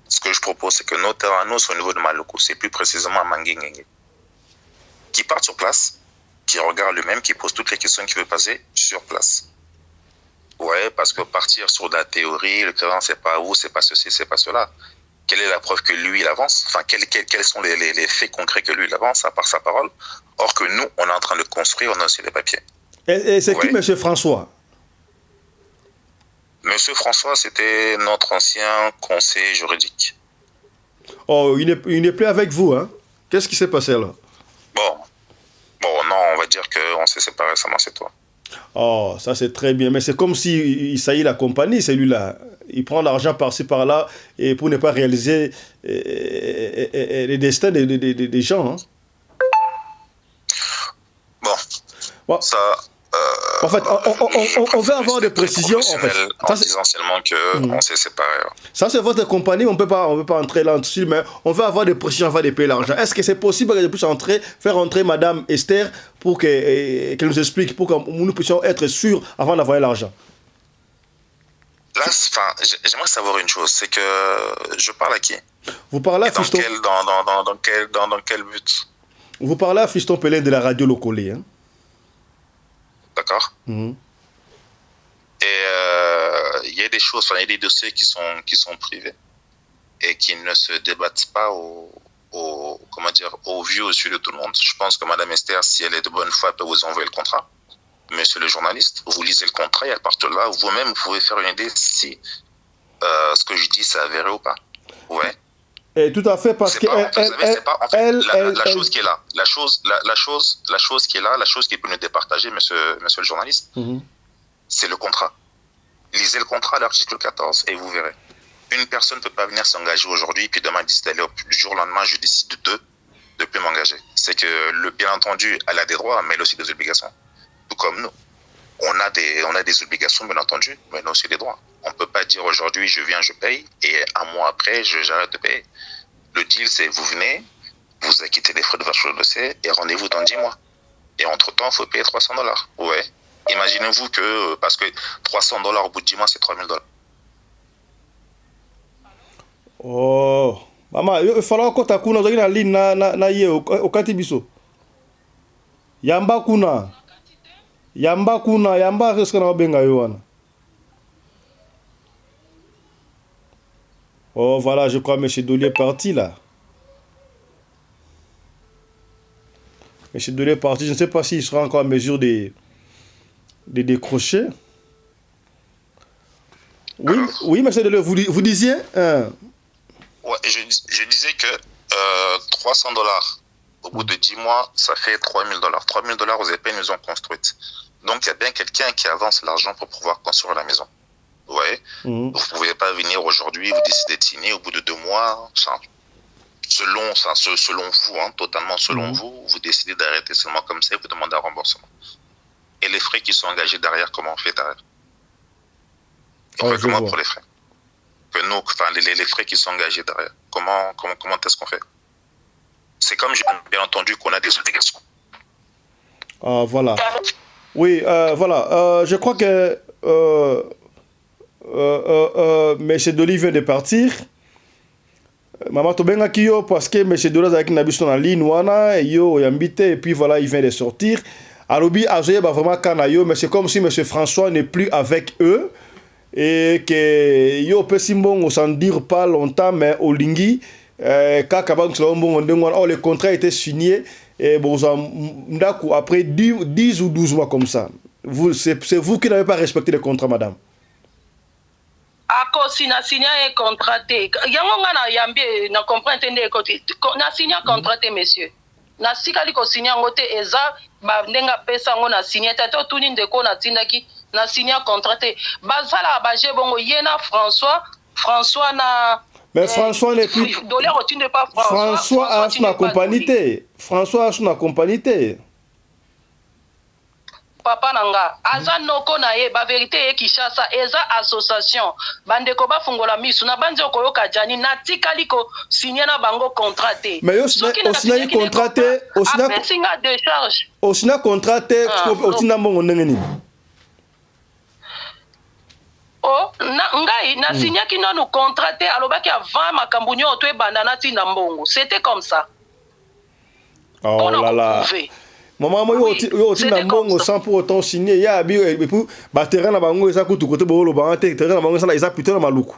Speaker 12: Ce que je propose, c'est que nos terrains, nous, sont au niveau de Maloko, c'est plus précisément à Manguingue. Qui parte sur place, qui regarde lui-même, qui pose toutes les questions qu'il veut passer sur place. Ouais, parce que partir sur de la théorie, le terrain, c'est pas où, c'est pas ceci, c'est pas cela. Quelle est la preuve que lui, il avance? Enfin, quels sont les faits concrets que lui, il avance, à part sa parole? Or que nous, on est en train de construire, on a aussi les papiers.
Speaker 1: Et c'est qui, M. François?
Speaker 12: Monsieur François, c'était notre ancien conseiller juridique.
Speaker 1: Oh, il n'est plus avec vous, hein? Qu'est-ce qui s'est passé là?
Speaker 12: Bon, non, on va dire qu'on s'est séparés récemment, c'est toi.
Speaker 1: Oh, ça c'est très bien. Mais c'est comme si il saillit la compagnie, celui-là. Il prend l'argent par-ci, par-là, et pour ne pas réaliser les destins des gens. Hein?
Speaker 12: Bon, ça...
Speaker 1: en fait, on veut avoir des précisions. En fait.
Speaker 12: En disant seulement qu'on s'est séparés.
Speaker 1: Ça, c'est votre compagnie, on ne peut pas entrer là-dessus, mais on veut avoir des précisions avant de payer l'argent. Est-ce que c'est possible que je puisse faire entrer Madame Esther pour qu'elle nous explique, pour que nous puissions être sûrs avant d'envoyer l'argent?
Speaker 12: Là, j'aimerais savoir une chose, c'est que je parle à qui?
Speaker 1: Vous parlez à Fiston.
Speaker 12: Dans quel but?
Speaker 1: Vous parlez à Fiston Pelé de la radio locale. Hein?
Speaker 12: D'accord. Et il y a des choses, il y a des dossiers qui sont privés et qui ne se débattent pas au vu, au su de tout le monde. Je pense que Madame Esther, si elle est de bonne foi, elle peut vous envoyer le contrat. Monsieur le journaliste, vous lisez le contrat et à partir de là, vous-même, vous pouvez faire une idée si ce que je dis, c'est avéré ou pas. Ouais.
Speaker 1: Et tout à fait, parce que
Speaker 12: la chose qui est là, la chose qui est là, la chose qui peut nous départager, monsieur le journaliste, c'est le contrat. Lisez le contrat, l'article 14, et vous verrez. Une personne ne peut pas venir s'engager aujourd'hui, puis demain, du jour au lendemain, je décide de ne plus m'engager. C'est que, bien entendu, elle a des droits, mais elle a aussi des obligations. Tout comme nous. On a des obligations, bien entendu, mais on a aussi des droits. On ne peut pas dire aujourd'hui, je viens, je paye, et un mois après, j'arrête de payer. Le deal, c'est vous venez, vous acquittez les frais de votre dossier, et rendez-vous dans 10 mois. Et entre-temps, il faut payer $300. Ouais. Imaginez-vous que, parce que $300 au bout de 10 mois, c'est $3000.
Speaker 1: Oh, maman, il faut que tu aies une ligne au Katibiso. Yamba kuna, qu'est-ce qu'on a benga yoana. Oh, voilà, je crois que M. Dolly est parti là. M. Dolly est parti, je ne sais pas s'il sera encore en mesure de décrocher. Oui, M. Dolly, vous disiez
Speaker 12: Ouais, je disais que $300 au bout de 10 mois, ça fait $3000. $3000 aux épées nous ont construites. Donc, il y a bien quelqu'un qui avance l'argent pour pouvoir construire la maison. Ouais. Vous ne pouvez pas venir aujourd'hui, vous décidez de signer au bout de 2 mois. Selon vous, totalement selon vous, vous décidez d'arrêter seulement comme ça et vous demandez un remboursement. Et les frais qui sont engagés derrière, comment on fait derrière? Comment pour les frais? Que nous, les frais qui sont engagés derrière, comment est-ce qu'on fait? C'est comme j'ai bien entendu qu'on a des obligations.
Speaker 1: Ah, voilà. Oui, voilà. Je crois que M. Dolly vient de partir. Maman Tobenga Kiyo, parce que M. Dolly a été en ligne, et puis voilà, il vient de sortir. Arobi Azoye, vraiment Kanayo, mais c'est comme si M. François n'est plus avec eux. Et que yo pesimbongo sans dire pas longtemps, mais au lingui le contrat était signé et bon, après 10 ou 12 mois comme ça. C'est vous qui n'avez pas respecté le contrat, madame.
Speaker 10: Ako sina signé un contrat yango ngana yambi na comprendre ndé côté na signé un contrat monsieur na sikali ko signé ngote eza ba ndenga pesa ngo na signé tato tuni ndeko na tindaki na signé un contrat bazala ba bongo yena François na
Speaker 1: mais François n'est plus François a son compagnie François a son compagnie
Speaker 10: papa nanga aza noko na ye ba vérité e Kishasa eza association bandeko ba fungola misu na banzi okoyoka jani na tikali ko signer na bango contrat
Speaker 1: mais osina contrat
Speaker 10: osina décharge
Speaker 1: osina contrat osina mbongo ndenge nini
Speaker 10: ngai na signaki nanu contrat alobaki avant makambo nyoto e bandana tina mbongo c'était comme ça.
Speaker 1: Oh là là. Maman moi yo tina mbongo sans pour autant signer ya bi et puis ba terrain na bango eza kutu côté bolo ba terrain na bango ça eza plutôt na maluku.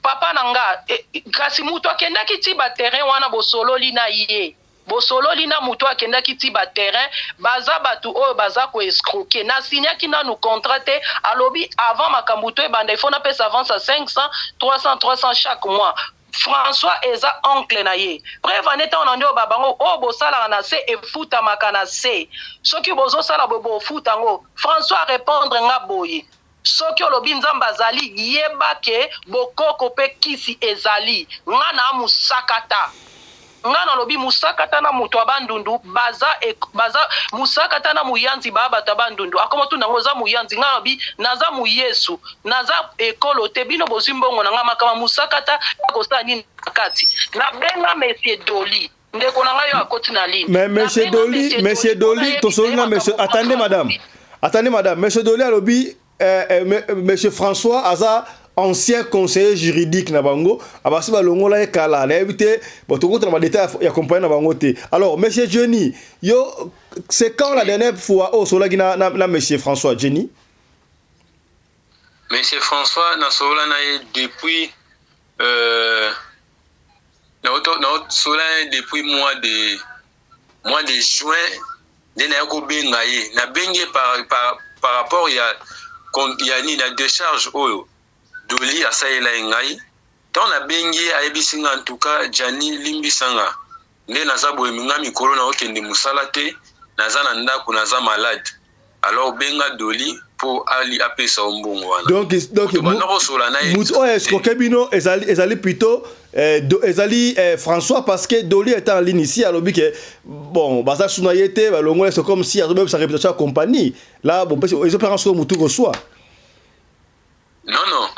Speaker 10: Papa nanga kasi mutu akendaki ti ba terrain wana bosolo lina ye. Bosolo lina mutu akendaki ti ba terrain baza batu oyo baza ko escroquer na signaki nanu contrat alobi avant makambo to e banda il faut na pesa avance à 500 300 chaque mois. François eza oncle na ye preuve aneta on andi babango o bosala na se e futa makana se soki bozo sala bobo futa ngo François répondre nga boye soki olobi nzamba azali yeba ke bokoko pe kisi ezali nga na musakata nga na lobi musakata na mutu abandundu baza musakata na muyanzi baba tabandundu akoma tu nango za muyanzi nga lobi naza mu Yesu naza ekolo te bino bozimbongo na nga makama musakata ko sa nini kati na benga monsieur Dolly ndeko na nga yo akoti na ligne
Speaker 1: mais monsieur Dolly to solina monsieur attendez madame monsieur Dolly alobi monsieur François aza ancien conseiller juridique na bango abasi balongola e kala na éviter botokota na détail ya compagnie na bango te. Alors monsieur Jenny yo c'est quand la dernière fois au solaki na monsieur François Jenny?
Speaker 11: Monsieur François na sola na depuis depuis mois de juin de na ko benga ye na bengi par rapport il y a ni la décharge oyo Dolly asalela ngai tant na bengi ayebisinga en tout cas Jani limbisanga nde naza boye minga mikolo na okende musala te naza na ndako naza malade alors benga Doli pour ali apesa ombongo wana
Speaker 1: donc mutu oyo escroquer bino ezali plutôt ezali François parce que Doli est en ligne ici alobi que bon baza suna yete balongo c'est comme si azobe sa réputation à compagnie là bon ils opèrent sur mutu ko soit
Speaker 11: non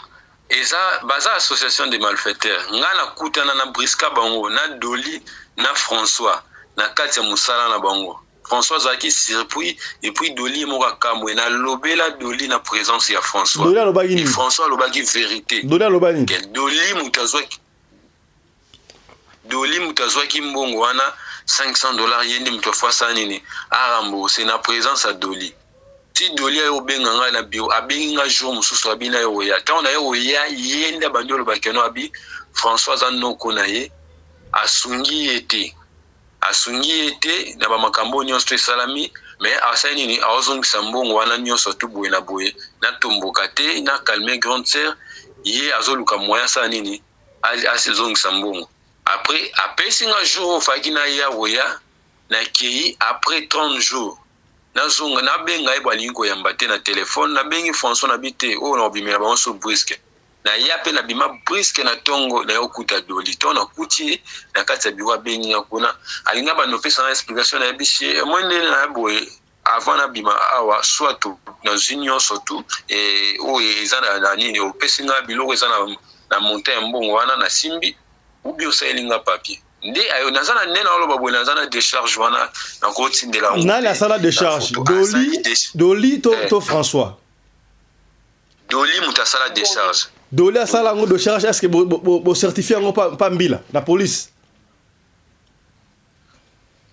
Speaker 11: eza baza association de malfaiteurs ngana kutana na Briska bango na Doli na François na kati ya musala na bango François Zaki surpris et puis Doli moka kamwe na lobela Doli na présence ya François et François lobaki vérité Doli mutazwaki mbongo wana $500 yende mtofasa nini arambo c'est na présence à Doli ti Doli ayo benganga na bio abenga jour mususu abina yo ya ta on ayo ya yende bandolo bakeno abi François Zanoko na ye asungi ete na ba makambo nyonso esalami mais asani ni azongisa mbongo wana nyonso tu boye na boye na tomboka te na calmer grande sœur ye azoluka moya sa nini asezongisa mbongo après singa jour faki na ya woya na kei après 30 jours na zonga na benga ebalingo ya mbate na téléphone na bengi François na bité o na bimela ba so Briske na yape na bima Briske na tongo na yokuta Doli to na kuti na kati ya biwa bengi ya kuna alinga ba no pesa na explication na bishi mwende na boye avant na bima awa soit na junior surtout et o ezana na nini o pesinga biloko ezana na montagne mbongo wana na simbi ubi osalinga papier nde ayo nazana nena oloba boye nazana décharge wana na koti ndela
Speaker 1: na la sala décharge Doli to François
Speaker 11: Doli mutasala décharge
Speaker 1: Doli a sala ngo décharge est-ce que bo certifier ngo pa mbila na police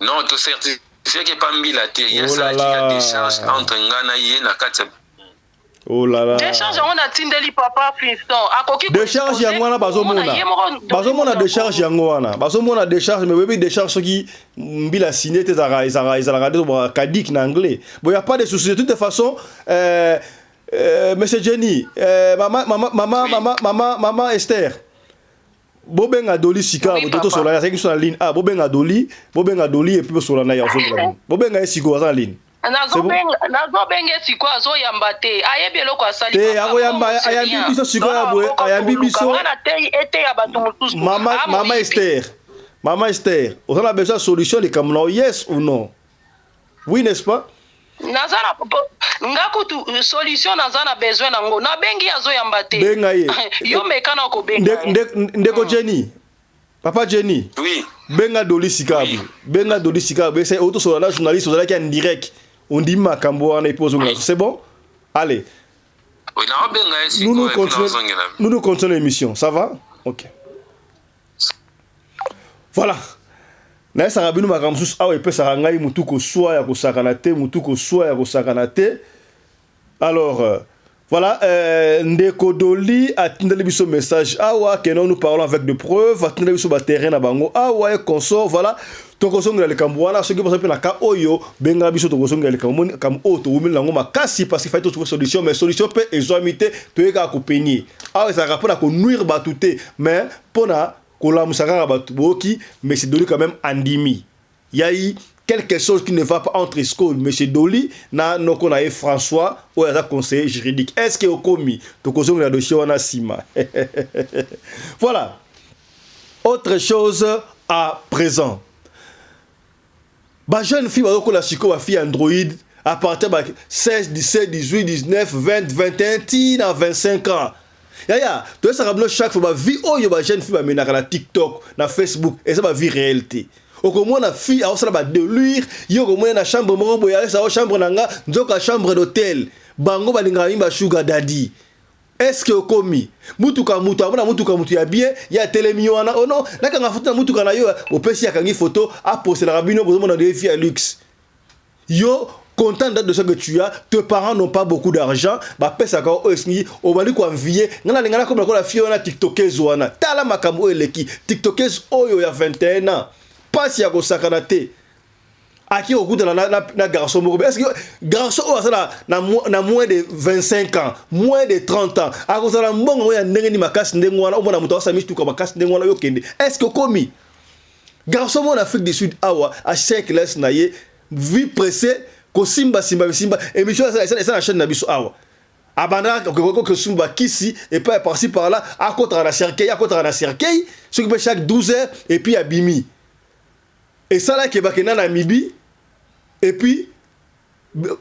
Speaker 11: non to certifier que pa mbila te ya sala ki a décharge entre ngana ye na kati.
Speaker 1: Oh là là.
Speaker 10: Décharge on a tindeli papa Fiston akoki
Speaker 1: décharge yango wana bazomona décharge yango wana bazomona décharge mais bébé décharge soki mbila signé te za radio kadik na anglais bon y a pas de souci de toute façon monsieur Jenny maman Esther bobenga Doli sika boto sola ya sur la ligne ah bobenga Doli et puis sola na ya sur la ligne bobenga siko za ligne
Speaker 10: nazo benge siko azo yamba te ayebi eloko asali
Speaker 1: te ago yamba ayambi biso siko ya boye ayambi biso
Speaker 10: na te ete ya bato mutusu
Speaker 1: maman Esther on a besoin de solution les kamna yes ou non oui n'est-ce pas
Speaker 10: nazana ngakutu solution nazana besoin nango na bengi azo yamba te
Speaker 1: benga ye
Speaker 10: yo mekana ko benga
Speaker 1: ndeko Jenny papa Jenny
Speaker 11: oui
Speaker 1: benga Doli sikabu c'est auto sur la journaliste on qui en direct on dit makambo wana ipose c'est bon allez nous continuons l'émission ça va ok voilà na esa rabinu makamsus awa epesa ngai mutuko soa ya kosakana te alors voilà ndeko Doli atindeli biso message awa que nous parlons avec de preuves atindeli biso ba terrain na bango awa et consort voilà tokosongela likambo wana soki bosa pe na ka oyo benga biso tokosongela likambo kam oto umeli nango makasi parce qu'il faut trouver solution mais solution peut ezomité toyeka kopeni awa ça rapport à ko nuire batute mais pona kola musaka batuboki mais c'est Doli quand même andimi yayi quelque chose qui ne va pas entre Esco monsieur Doli na noko na François ou ya conseiller juridique est-ce que okomi tokozonga na dossier wana sima voilà autre chose à présent ba jeune fille ba ko la siko ba fille Android à partir de 16 17 18 19 20 21 tina 25 ans yaya to ça rablo chaque fois ba vie oyo ba jeune fille ba menaka na TikTok na Facebook et ça ba vie réalité okomona fille a osala ba délire yo komona na chambre moko boya sa chambre nanga nzoka chambre d'hôtel bango balinga imba sugar daddy est-ce que okomi mutuka ya bien ya telemi wana oh non naka nga photo na mutuka na yo opesi ya kangi photo a poster na rabino bozomona de filles à luxe yo content de ce que tu as tes parents n'ont pas beaucoup d'argent ba pesa ka osni obali ko envier ngana lingana comme la fille wana tiktokeuse wana tala makambo eleki tiktokeuse oyo ya 21 ans pas si ya kosakana te Aki okuta na garçon moko. Est-ce que garçon o ça na moins de 25 ans, moins de 30 ans. Ako ça la mbongo ya ndenge ni makasi ndenge wana o mona muto sa mitu ka makasi ndenge wana yo kende. Est-ce que komi garçon en Afrique du Sud awa a 5 laisse na ye vie pressée ko simba émission ça la chaîne na biso awa. Abandra que Sumba Kissi et pas par-ci par-là à côté de la cercueil ce qui fait chaque 12 heures et puis à Bimi et ça là qui est bakena Namibie et puis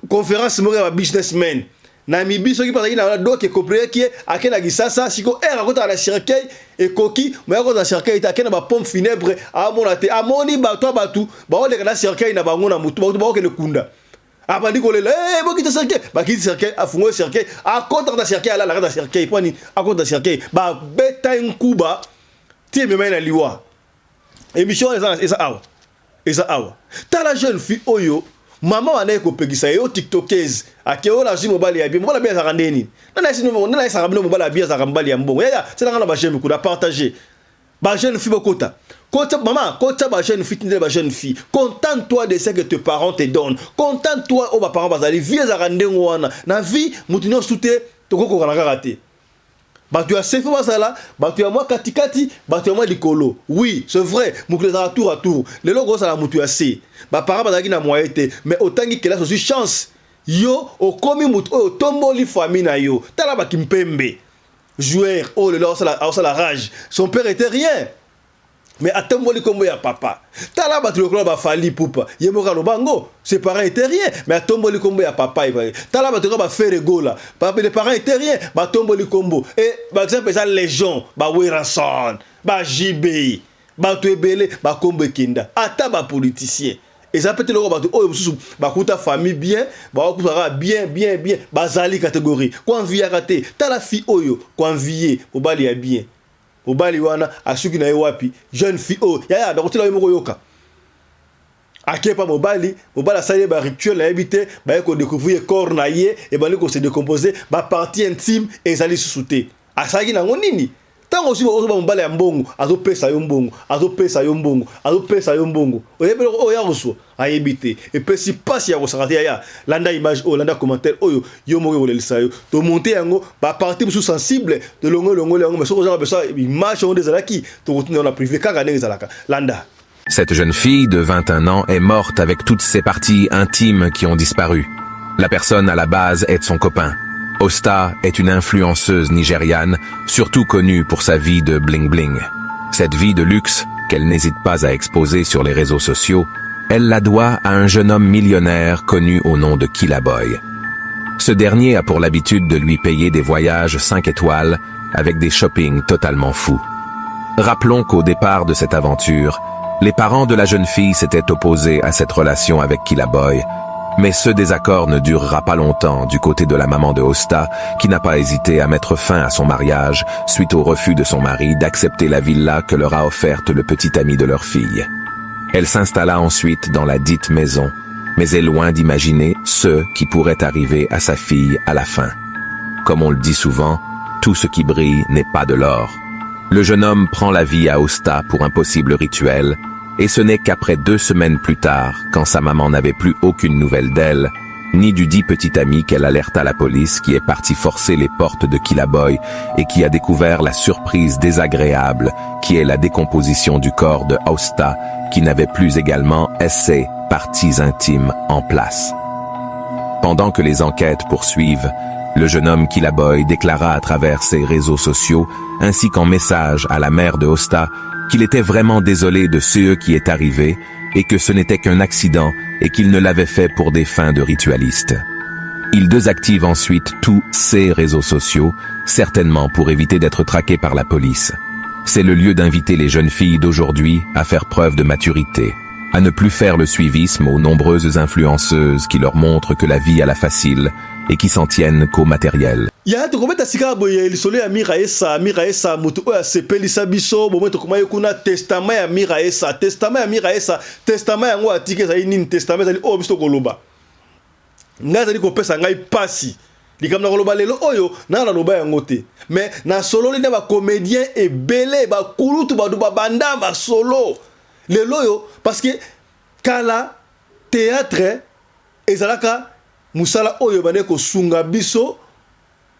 Speaker 1: conférence mora businessman Namibie ce qui passe na do qui comprend qui est à kena gisasa siko à côté de la cercueil et koki mais à côté de la cercueil ta kena ba pompe funèbre à monate à moni bato batu ba ole kana cercueil na bango na mutu ba ke le kunda abandi ko lela bokita cercueil bakiti cercueil afungo cercueil a contre da cercueil ala la da cercueil poni a contre da cercueil ba beta nkuba tie me na liwa émission eza awa ta la jeune fille oyo maman wana ko pegisa yo tiktokers akeo la jimo bali ya bien mbona bien za ndeni nana isa rabino mbala bien za mbali ya mbongo ya c'est dans la ba jeune ko da partager ba jeune fille bokota maman, quand tu as une jeune fille, contente-toi de ce que tes parents te donnent. Contente-toi, oh, mes parents, bazali, viens à rendre na vie, moutinons souté, toko ko kana raté. Bah tu as fait ça là, bah tu as moi katikati, bah tu as moi likolo. Oui, c'est vrai, moukle za tour à tour. Le logo ça la moutu assez. Bah parents bazali na moyete, mais autant que là aussi chance. Yo, o komi moutu, o tomboli famille na yo. Tala ba kimpembe. Joueur, oh le là ça la rage. Son père était rien. Mais atemboli kombo ya papa. Tala battu le ba fali poupa. Yemoka no bango, ses parents étaient rien, mais atemboli kombo ya papa. Tala battu ba faire gola. Papa les parents étaient rien, ba tomboli kombo. Et par exemple ça légion, ba Weranson, ba JB, ba Tuebele, ba kombo kinda. Ata ba politicien. Et ça peut être le battu oh ba kuta famille bien, ba kuta bien, ba zali catégorie. Kwa vie raté. Tala fi oyo, kwa vie, au bali ya bien. Obali wana asuki na wapi jeune fille oh ya bakotela yo moko yoka akepa mobali asali ba rituel na habité ba ko découvrir corps na ye et ba ko se décomposer ba partie intime ezali susute asaki na ngonini tango si ba mobali ya mbongo azopesa yo mbongo oyebe o ya roso ayebite et puis si passe ya kosakati ya landa image o landa commentaire oyo yo moko olelisa yo to monter yango ba partie sous sensible de longo yango mais soko za besoin image on dezalaki to retourner na privé kaka ndenge zalaka landa.
Speaker 13: Cette jeune fille de 21 ans est morte avec toutes ses parties intimes qui ont disparu. La personne à la base est son copain. Osta est une influenceuse nigériane, surtout connue pour sa vie de bling-bling. Cette vie de luxe, qu'elle n'hésite pas à exposer sur les réseaux sociaux, elle la doit à un jeune homme millionnaire connu au nom de Killaboy. Ce dernier a pour l'habitude de lui payer des voyages 5 étoiles avec des shoppings totalement fous. Rappelons qu'au départ de cette aventure, les parents de la jeune fille s'étaient opposés à cette relation avec Killaboy, mais ce désaccord ne durera pas longtemps du côté de la maman de Osta, qui n'a pas hésité à mettre fin à son mariage suite au refus de son mari d'accepter la villa que leur a offerte le petit ami de leur fille. Elle s'installa ensuite dans la dite maison, mais est loin d'imaginer ce qui pourrait arriver à sa fille à la fin. Comme on le dit souvent, tout ce qui brille n'est pas de l'or. Le jeune homme prend la vie à Osta pour un possible rituel, et ce n'est qu'après 2 semaines plus tard, quand sa maman n'avait plus aucune nouvelle d'elle, ni du dit petit ami qu'elle alerta la police qui est partie forcer les portes de Killaboy et qui a découvert la surprise désagréable qui est la décomposition du corps de Osta qui n'avait plus également ses parties intimes en place. Pendant que les enquêtes poursuivent, le jeune homme Killaboy déclara à travers ses réseaux sociaux ainsi qu'en message à la mère de Osta qu'il était vraiment désolé de ce qui est arrivé et que ce n'était qu'un accident et qu'il ne l'avait fait pour des fins de ritualiste. Il désactive ensuite tous ses réseaux sociaux, certainement pour éviter d'être traqué par la police. C'est le lieu d'inviter les jeunes filles d'aujourd'hui à faire preuve de maturité, à ne plus faire le suivisme aux nombreuses influenceuses qui leur montrent que la vie a la facile et qui s'en tiennent qu'au matériel.
Speaker 1: Ya to kometa sika boye lisolo ya Miraesa mutu oya sepelisa biso bomwe to komaye kuna testament ya Miraesa testament yango atike za nini testament za o biso koloba ngaza liko pesa ngai pasi likamna koloba lelo oyo na loba yango te mais na solo li na ba comédien ebele ba kulutu ba banda ba solo lelo yo parce que kala théâtre ezalaka musala oyo bane ko sunga biso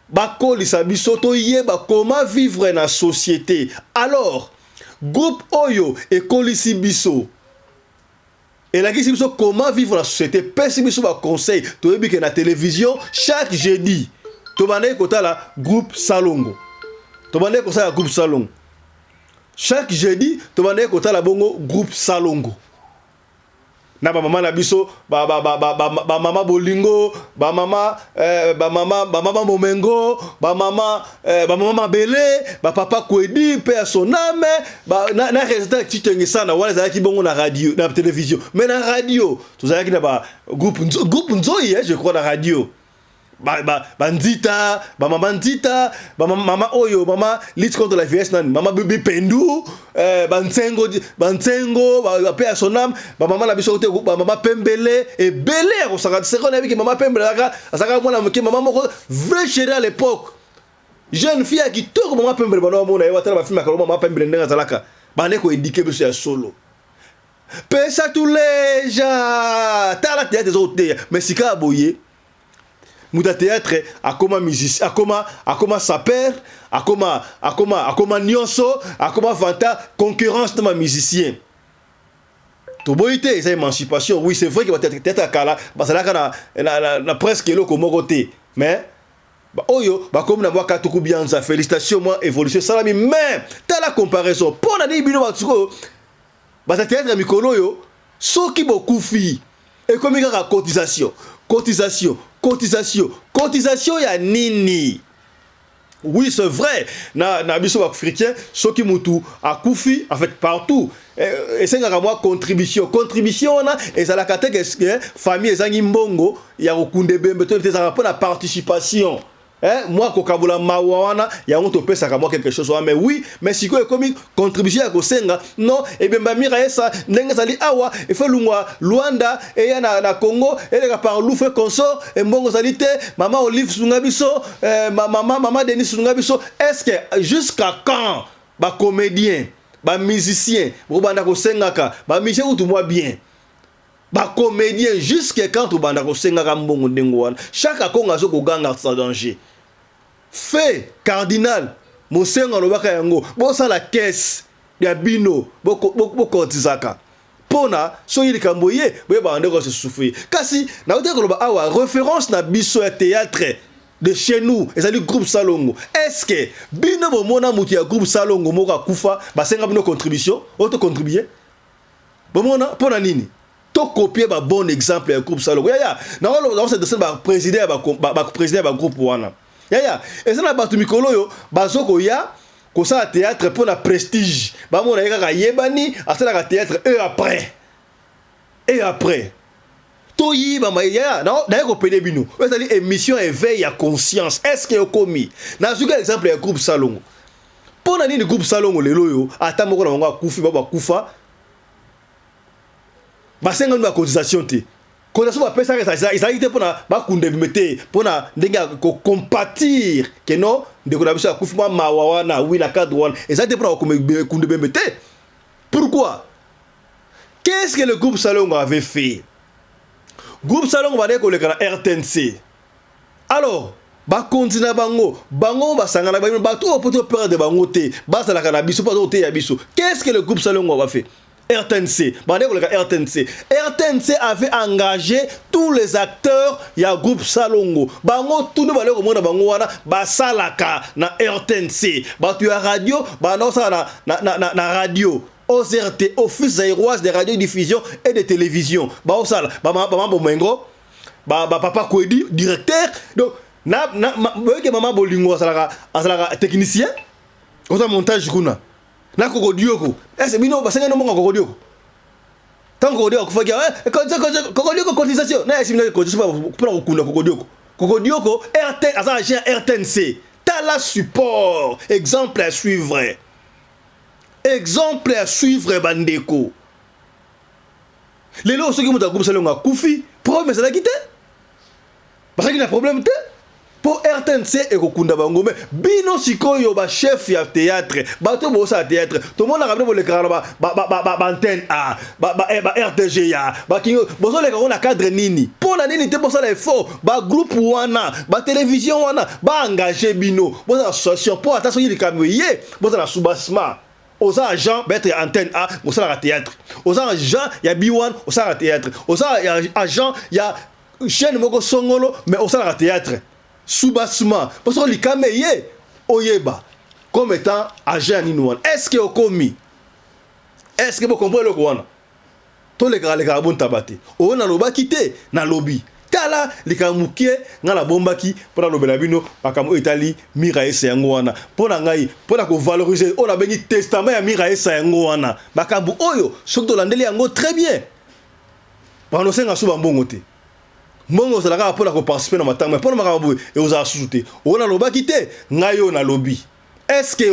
Speaker 1: bakolisa biso toyeba comment vivre na société. Alors groupe oyo ekolisi biso elakisi biso comment vivre la société, pesi biso ba conseil toyebi ke na télévision chaque jeudi tobandaki kotala groupe Salongo, tobandaki kosala groupe Salongo chaque jeudi tobandaki kotala bongo groupe Salongo na ba mama na biso ba mama bolingo ba mama momengo ba mama bele ba papa kwedi pe son âme na résultat titenge sana wala za ki bongo na radio na télévision mais na radio tozalaki na ba groupe nzoi je crois na radio ba nzita ba mama nzita ba mama oyo mama lutte contre la vieillesse nani mama bébé pendu ba nsengo ba pe son âme ba mama na biso te ba mama pembele et belé ko saka seko na biki mama pembele saka mwana moke mama moko vrai chérie à l'époque jeune fille qui toko mama pembele bana mona e watala ba film ka mama pembele ndenga zalaka ba ne ko éduquer biso ya solo pesa tous les gens tala théâtre zote mais sika boye muta théâtre akoma musicien akoma saper akoma nyonso akoma vanta concurrence de ma musicien to boité c'est émancipation. Oui c'est vrai que théâtre kala basalaka na presque eloko moko te mais ba oyo ba comme na mwaka tuku bianza félicitations moi évolution salami mais tala comparaison pour na ni bino batsuko ba théâtre mikolo yo soki bokufi et comme il y a cotisation ya nini. Oui c'est vrai na biso africain soki mutu akufi en fait partout et c'est nga moi contribution na ezalaka te que famille ezangi mbongo ya kokunde bembe to ezalaka pour la participation. Moi kokabula mawana ya on to pesa moi quelque chose mais oui mais si ko comme contribution ya kosenga non et bien ba mira esa ndenge zali awa e fa lungwa Luanda et ya na Congo et les par loufe consort et mbongo zali te mama Olive sunga biso mama Denis sunga biso. Est-ce que jusqu'à quand ba comédien ba musicien banda kosenga ka ba musicien ou tout moi bien ba comédien jusqu'à quand tu banda kosenga ka mbongo ndengwana chaque akonga zo ko ganga sa danger fait cardinal mosenga lobaka yango bosa la caisse ya bino boko kotizaka pona so yili kamboye boye ba ndeko se souffrir kasi na ote ko loba awa référence na biso ya théâtre de chez nous ezali groupe Salongo. Est-ce que bino bo mona muti ya groupe Salongo moko akufa ba senga bino contribution auto contribuer bo mona pona nini to copier ba bon exemple ya groupe Salongo ya na on se descend ba président ba groupe wana ya et ça na batu mikolo yo bazoko ya ko sa théâtre pour la prestige ba mona yaka yebani asala ka théâtre et après to yiba ma ya na ko pede bino ezali émission éveil ya conscience. Est-ce que komi na zuka exemple ya groupe Salongo pona nini groupe Salongo lelo yo ata moko na ngo akufi ba kufa basenga ndu ba cotisation te cotisation ba pesa ça ils été pour na ba kunde bimete pour na ndenga ko compatir que non de ko na biso akufi ma mawa na oui na cadre one et ça été pour na kunde bimete. Pourquoi? Qu'est-ce que le groupe Salongo avait fait? Groupe Salongo va ko le kana RTNC. Alors ba kontina bango ba sangana ba to poto perdre bango te ba sala kana biso pas te ya biso. Qu'est-ce que le groupe Salongo va faire? RTNC. RTNC avait engagé tous les acteurs ya groupe Salongo. Bango tout le monde ko mona bango wana ba salaka na RTNC. Ba tu ya radio ba no sa na radio. OZRT, Office zaïroise de radiodiffusion et de télévision. Ba osala ba mama bomengo ba papa kwedi directeur. Donc que maman bolingo asala technicien. Ota montage kuna. Na kokodioko est-ce bino basenga no mongo kokodioko tant kokodioko kufakia kokodioko cotisation na esi bino cotisation pour kokunda kokodioko RT azagent RTNC tala support exemple à suivre bandeko lelo soki muta groupe Salongo kufi problème ça la quitter parce qu'il y a problème te pour RTNC et kokunda bango mais bino sikoyo ba chef ya théâtre bato bosa théâtre tout le monde a rappelé le caraba ba antenne A ba RTG ya ba kingo bozo le na cadre nini pour la nini te bosa la effort ba groupe wana ba télévision wana ba engager bino bosa association pour attention il kamye bosa la soubassement aux agents être antenne A bosa la théâtre aux agents ya B1 bosa la théâtre aux agents ya chaîne moko songolo mais bosa la théâtre sous-bassement parce que likameye oyeba comme étant agent ninouan est-ce que okomi est-ce que vous comprenez le quoi to le karabon tabate o na loba kité na lobby tala likamukie ngala bombaki pour na lobela bino bakamo Italie mira ese yango wana pona ngai pona ko valoriser on a bengi testament ya mira ese yango wana bakambu oyo sokto landeli yango très bien bano senga suba mbongo te Mongo zalaka pour la participer dans matanga pour makabu et aux assuté on a loba kité ngayo na lobby est-ce que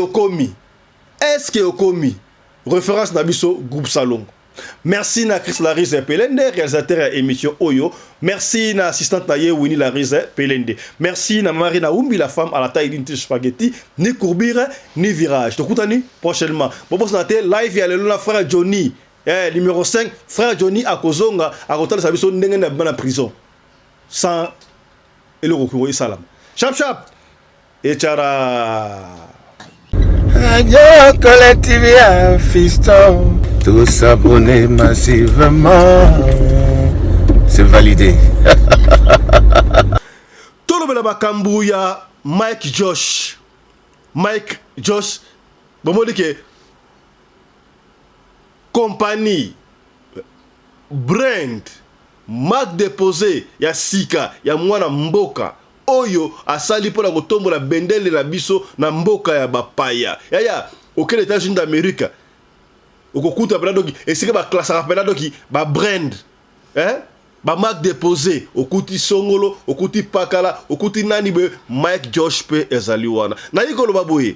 Speaker 1: okomi référence na biso groupe salon merci na Chris Larise Pelende réalisateur à émission Oyo merci na assistante na Winnie Larise Pelende merci na Marina Umbi la femme à la taille d'une spaghetti ni courbure ni virage to kutani prochainement bon na te live ya le frère Johnny numéro 5 frère Johnny akozonga akotala sa biso ndenge na bana prison sans et le recours salam chap et tchara
Speaker 3: Radio Collective Fiston, tous s'abonner massivement, c'est validé.
Speaker 1: Tout le monde a Mike Josh, bon que compagnie, brand, marque déposée, ya sika, ya mwana mboka. Oyo asali pour la kotombo la bendele la biso na mboka ya bapaya ya auquel États-Unis d'Amérique okokuta pena doki esika ba classe pena doki ba brand ba marque déposée okuti songolo okuti pakala okuti nani be Mike Josh pe ezali wana na yiko lo baboye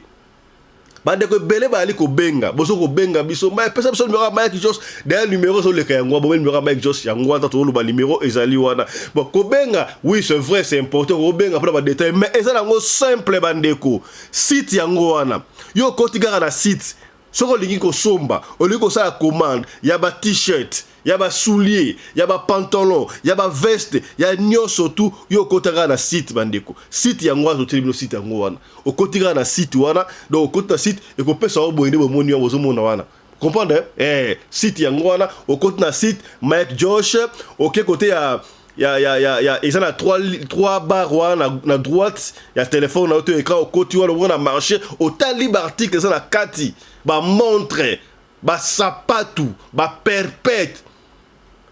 Speaker 1: bande ko belé ba ali ko benga boso ko benga biso mais pesa biso numéro Mike Josh derrière numéro sur le kayangwa bon numéro Mike Josh yangwa tato lo ba numéro ezali wana bon ko benga oui c'est vrai c'est important ko benga pour ba détail mais ezala ngo simple bandeko site yango wana yo kotigara na site soko lingi ko somba oliko sa commande ya ba t-shirt ya ba soulier ya ba pantalon ya ba veste ya nyoso tout yo kotigara na site bandeko site yango wana to site yango wana okotigara na site wana donc okota site e ko pesa o boyinde bo moni ozo mona wana comprendre site yango wana okota na site Mike Josh ok côté ya ils ont trois barres na droite ya téléphone na auto écran au côté wana marché au talib article ça na kati ba montre ba sapatu ba perpète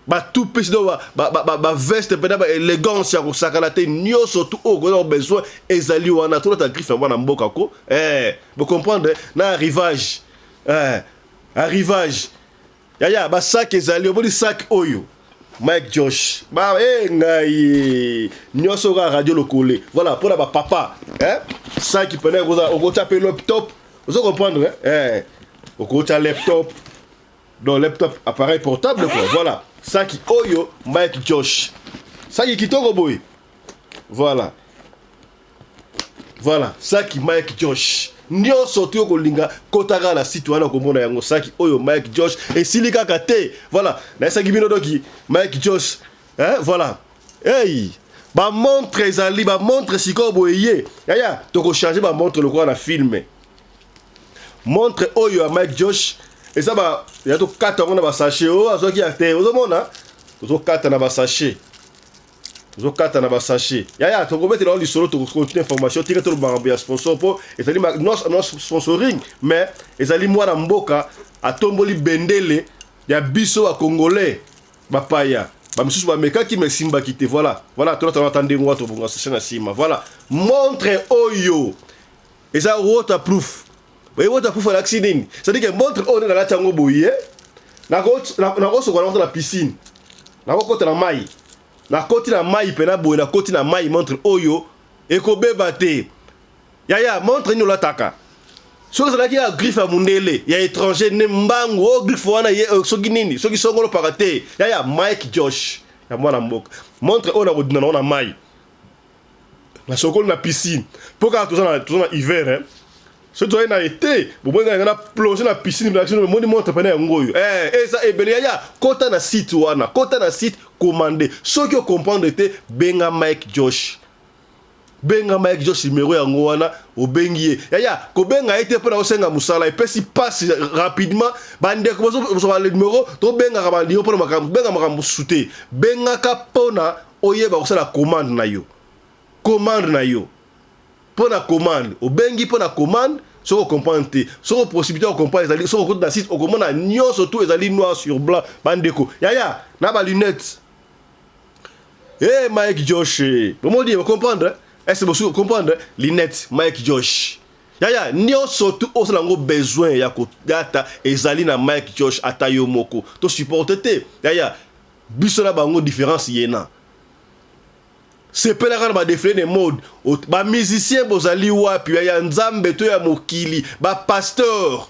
Speaker 1: ba tout petit ba veste pena ba élégance ya kosaka la te nyoso tout au gros besoin ezali wana tout ta griffe wana mboka ko vous comprendre na arrivage ya ba sac ezali obodi sac oyo Mike Josh ba ngai nyoso ga radio lokole voilà pour la papa ça qui prenait au taper laptop vous comprendre au côté laptop donc laptop appareil portable quoi voilà ça qui oyo Mike Josh ça qui kitoko boy voilà ça qui Mike Josh nyo sorti ko linga kotaka la site wana ko mona yango saki oyo Mike Josh et silika kate voilà na saki bino doki Mike Josh voilà ba montre ezali ba montre siko boye ya to ko changer ba montre le quoi na filmer montre oyo ya Mike Josh et ça ba ya to kata ngona ba sachet o azoki ate ozomona ozo kata na ba sachet ya to mettre dans le solo to continuer information tire to ba sponsor pour ezali non sponsoring mais ezali mwana mboka atomboli bendele ya biso a congolais bapaya ba misusu ba meka ki me simba kite voilà to attendre ngwa to bonga session sima voilà montre oyo eza waterproof waterproof à l'accident ça dit que montre oyo na la tango boye na ko so ko na piscine na ko na mai na koti na mai pena boye na koti na mai montre oyo ekobeba te ya montre ni lataka soki zalaki ya griffe mundele ya étranger ne mbangu o griffe wana ye soki nini soki songolo parate ya Mike Josh ya mwana mboka montre oyo na kodina na mai na sokolo na piscine pour quand tout ça hiver hein ce doit na été bon na plonger na piscine na action moni monte pena ngoyo ça ebele ya kota na site wana kota na site commander ce que comprendre te benga Mike Josh numéro yango wana obengi ya ko benga ete pona osenga musala et puis passe rapidement bande ko so le numéro to benga ka bandi pona makambo benga makambo souté benga ka pona oyeba ko sala commande na yo pona commande obengi pona commande so comprendre te so possibilité de comprendre ezali so ko na site o komona nyonso tout ezali noir sur blanc bande ko ya na ba lunette Mike Josh comment dire comprendre. Est-ce que vous comprenez? Linette, Mike Josh. Ya, nyo surtout au lango besoin ya ko data ezali na Mike Josh atayo moko. To supporter te. Ya, biso na bango différence yena. C'est pas la ba défilé de mode. Ba musicien bozali wapi ya nzambe to ya mokili, ba pasteur.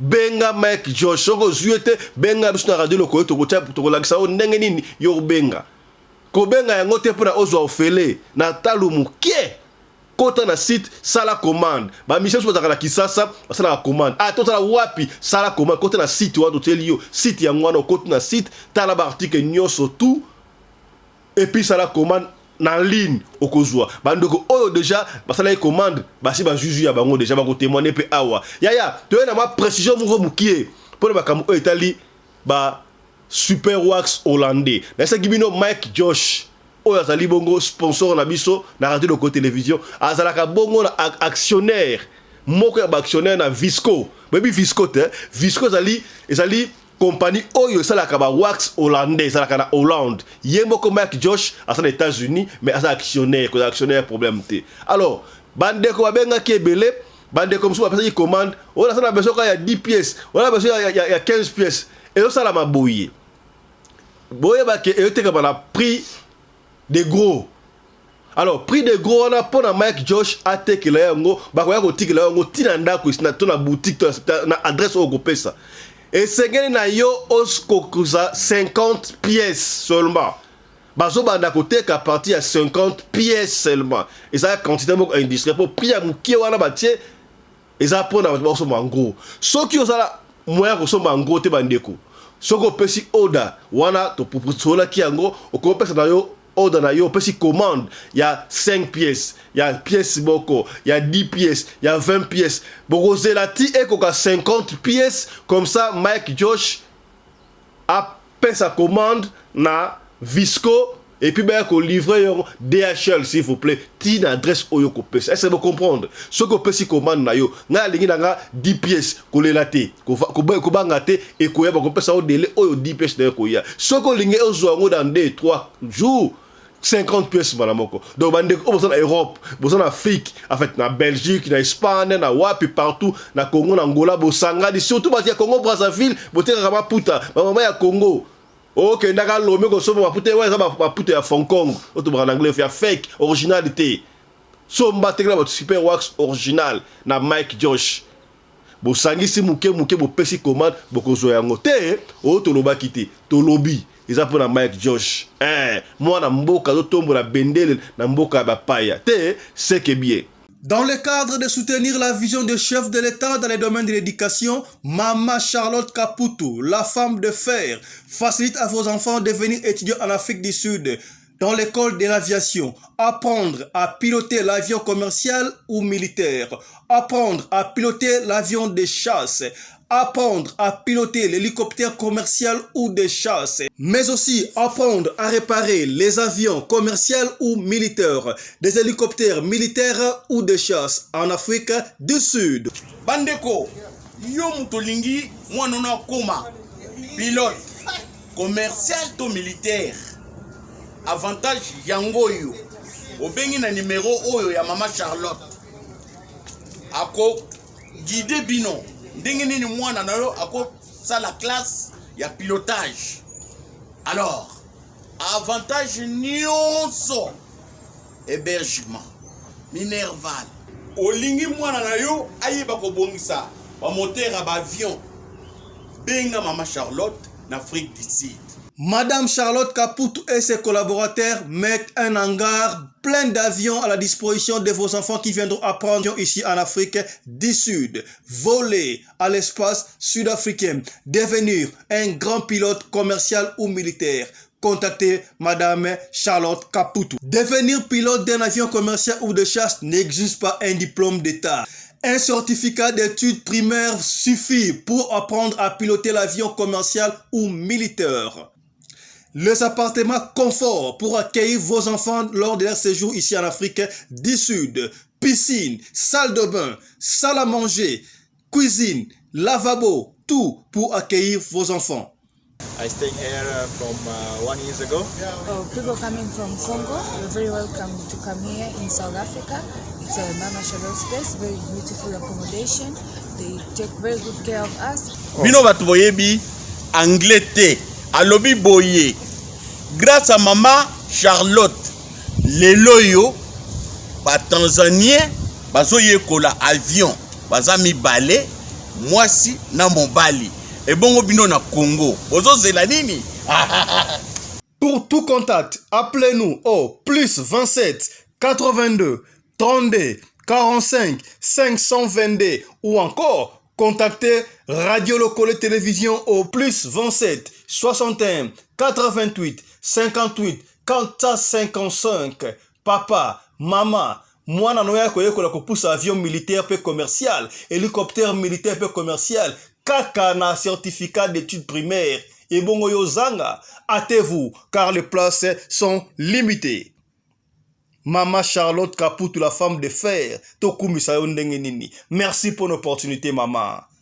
Speaker 1: Benga Mike Josh, soko zuete benga biso na radio loko to ko lakisa o ndenge nini yo benga. Kobenga yango te pona ozwa ofele na talu mukie kota na site sala commande ba mission so zakala kisasa sala commande to sala wapi sala commande kota na site wa teli yo site yango wana kota na site tala ba article nyoso tout et puis sala commande na ligne okozwa bandoko oyo déjà basala commande basi ba juju ya bango déjà ba ko témoigner pe awa ya to na ma précision moko mukie pona ba kamu etali ba Super Wax hollandais. Dans ce gibino Mike Josh, oyo azali bongo sponsor na biso na radio de télévision, azalaka bongo na actionnaire, moko ya actionnaire na Visco. Baby Visco te, Visco ezali compagnie oyo salaka ba wax hollandais, salaka na Hollande. Yemoko Mike Josh azali aux États-Unis, mais azali actionnaire problème te. Alors, bande ko babenga ki ebele, bande comme ça personne qui commande, on a besoin il y a 10 pièces, on a besoin il y a 15 pièces. Et ça la mabouille. Boye ba ke ete ka bana prix de gros. Alors prix de gros on a pour Mike Josh ateke la yango ba ko yako tiki la yango tina ndako na to na boutique to na adresse au pesa. Et sengeni na yo osko kuza 50 pièces seulement. Bazo banda côté qu'à partir à 50 pièces seulement. Et ça quantité moko industrie pour prix à mukie wana batie et ça pour na baso mango. So ki osala moyen ko so mango te bandeko. Soko pesi order wana to proposer ki yango o pesa na yo order na yo pesi commande il y a 5 pièces il y a pièces boko il y a 10 pièces il y a 20 pièces boko zelati e ko 50 pièces comme ça Mike Josh a fait sa commande na Visco et puis ben ko livrer yo DHL s'il vous plaît tin adresse oyo ko pesa. Est-ce que vous comprendre ce que pesi commande na yo nga lingi nga 10 pièces ko lelate ko bangate et ko yeba ko pesa o délai oyo 10 pièces na ko ya ce que lingi ozo ngo dans 2-3 jours 50 pièces malamoko. Donc bande ko bosa na Europe, bosa na Afrique, en fait na Belgique, na Espagne, na wapi partout, na Congo, na Angola, bosanga di surtout ba Congo Brazzaville, boteka kama puta, mama ya Congo. Ok, ndaka lomé ko somo mapute ouais ça mapute ya Hong Kong, auto en anglais ya fake originalité. Somba tekla ba Super Wax original na Mike Josh. Bo sangisi muke bo pesi commande boko zo yango te o to loba kité to lobby eza pour na Mike Josh. Moi na mboka zo tombo na bendele na mboka ba paya te c'est que bien.
Speaker 14: Dans le cadre de soutenir la vision du chef de l'État dans les domaines de l'éducation, Mama Charlotte Caputo, la femme de fer, facilite à vos enfants de devenir étudiants en Afrique du Sud dans l'école de l'aviation. Apprendre à piloter l'avion commercial ou militaire. Apprendre à piloter l'avion de chasse. Apprendre à piloter l'hélicoptère commercial ou de chasse, mais aussi apprendre à réparer les avions commerciaux ou militaires, des hélicoptères militaires ou de chasse en Afrique du Sud.
Speaker 5: Bandeko, yo mutolingi mwanona koma pilote commercial to militaire. Avantage yango yo. Obengi na numéro oyo ya Mama Charlotte. Ako guide bino. Ndenge nini mwana na yo ako ça la classe ya pilotage. Alors, avantage nyonso hébergement minerval. Olingi mwana na yo ayeba ko bongisa ba moteur ba avion. Benga Mama Charlotte na Afrique du Sud.
Speaker 14: Madame Charlotte Caputo et ses collaborateurs mettent un hangar plein d'avions à la disposition de vos enfants qui viendront apprendre ici en Afrique du Sud, voler à l'espace sud-africain, devenir un grand pilote commercial ou militaire. Contactez Madame Charlotte Caputo. Devenir pilote d'un avion commercial ou de chasse n'exige pas un diplôme d'État. Un certificat d'études primaires suffit pour apprendre à piloter l'avion commercial ou militaire. Les appartements confort pour accueillir vos enfants lors de leur séjour ici en Afrique du Sud. Piscine, salle de bain, salle à manger, cuisine, lavabo, tout pour accueillir vos enfants.
Speaker 15: I stayed here from 1 year ago.
Speaker 16: Oh, people coming from Congo, you're very welcome to come here in South Africa. It's a Mama Charlotte space, very beautiful accommodation. They take very good care of us.
Speaker 17: Bino batu boyebi anglais te, alobi boye. Grâce à Mama Charlotte, lelo yo ba Tanzanien bazo yekola avion, baza mibale, mwasi na mobali. Et bon bino na Congo. Bozo zela nini?
Speaker 14: Pour tout contact, appelez-nous au plus 27 82 32 45 522 ou encore contactez Radio Locale Télévision au plus 27 61 88 58 455. Papa, maman, mwana noya koyekola kopusa avion militaire pe commercial, hélicoptère militaire pe commercial, kaka na certificat d'études primaires. Et bongo yozanga, hâtez-vous car les places sont limitées. Mama Charlotte Caputo, la femme de fer, Tokumi Sayo Ndenge Nini. Merci pour l'opportunité, maman.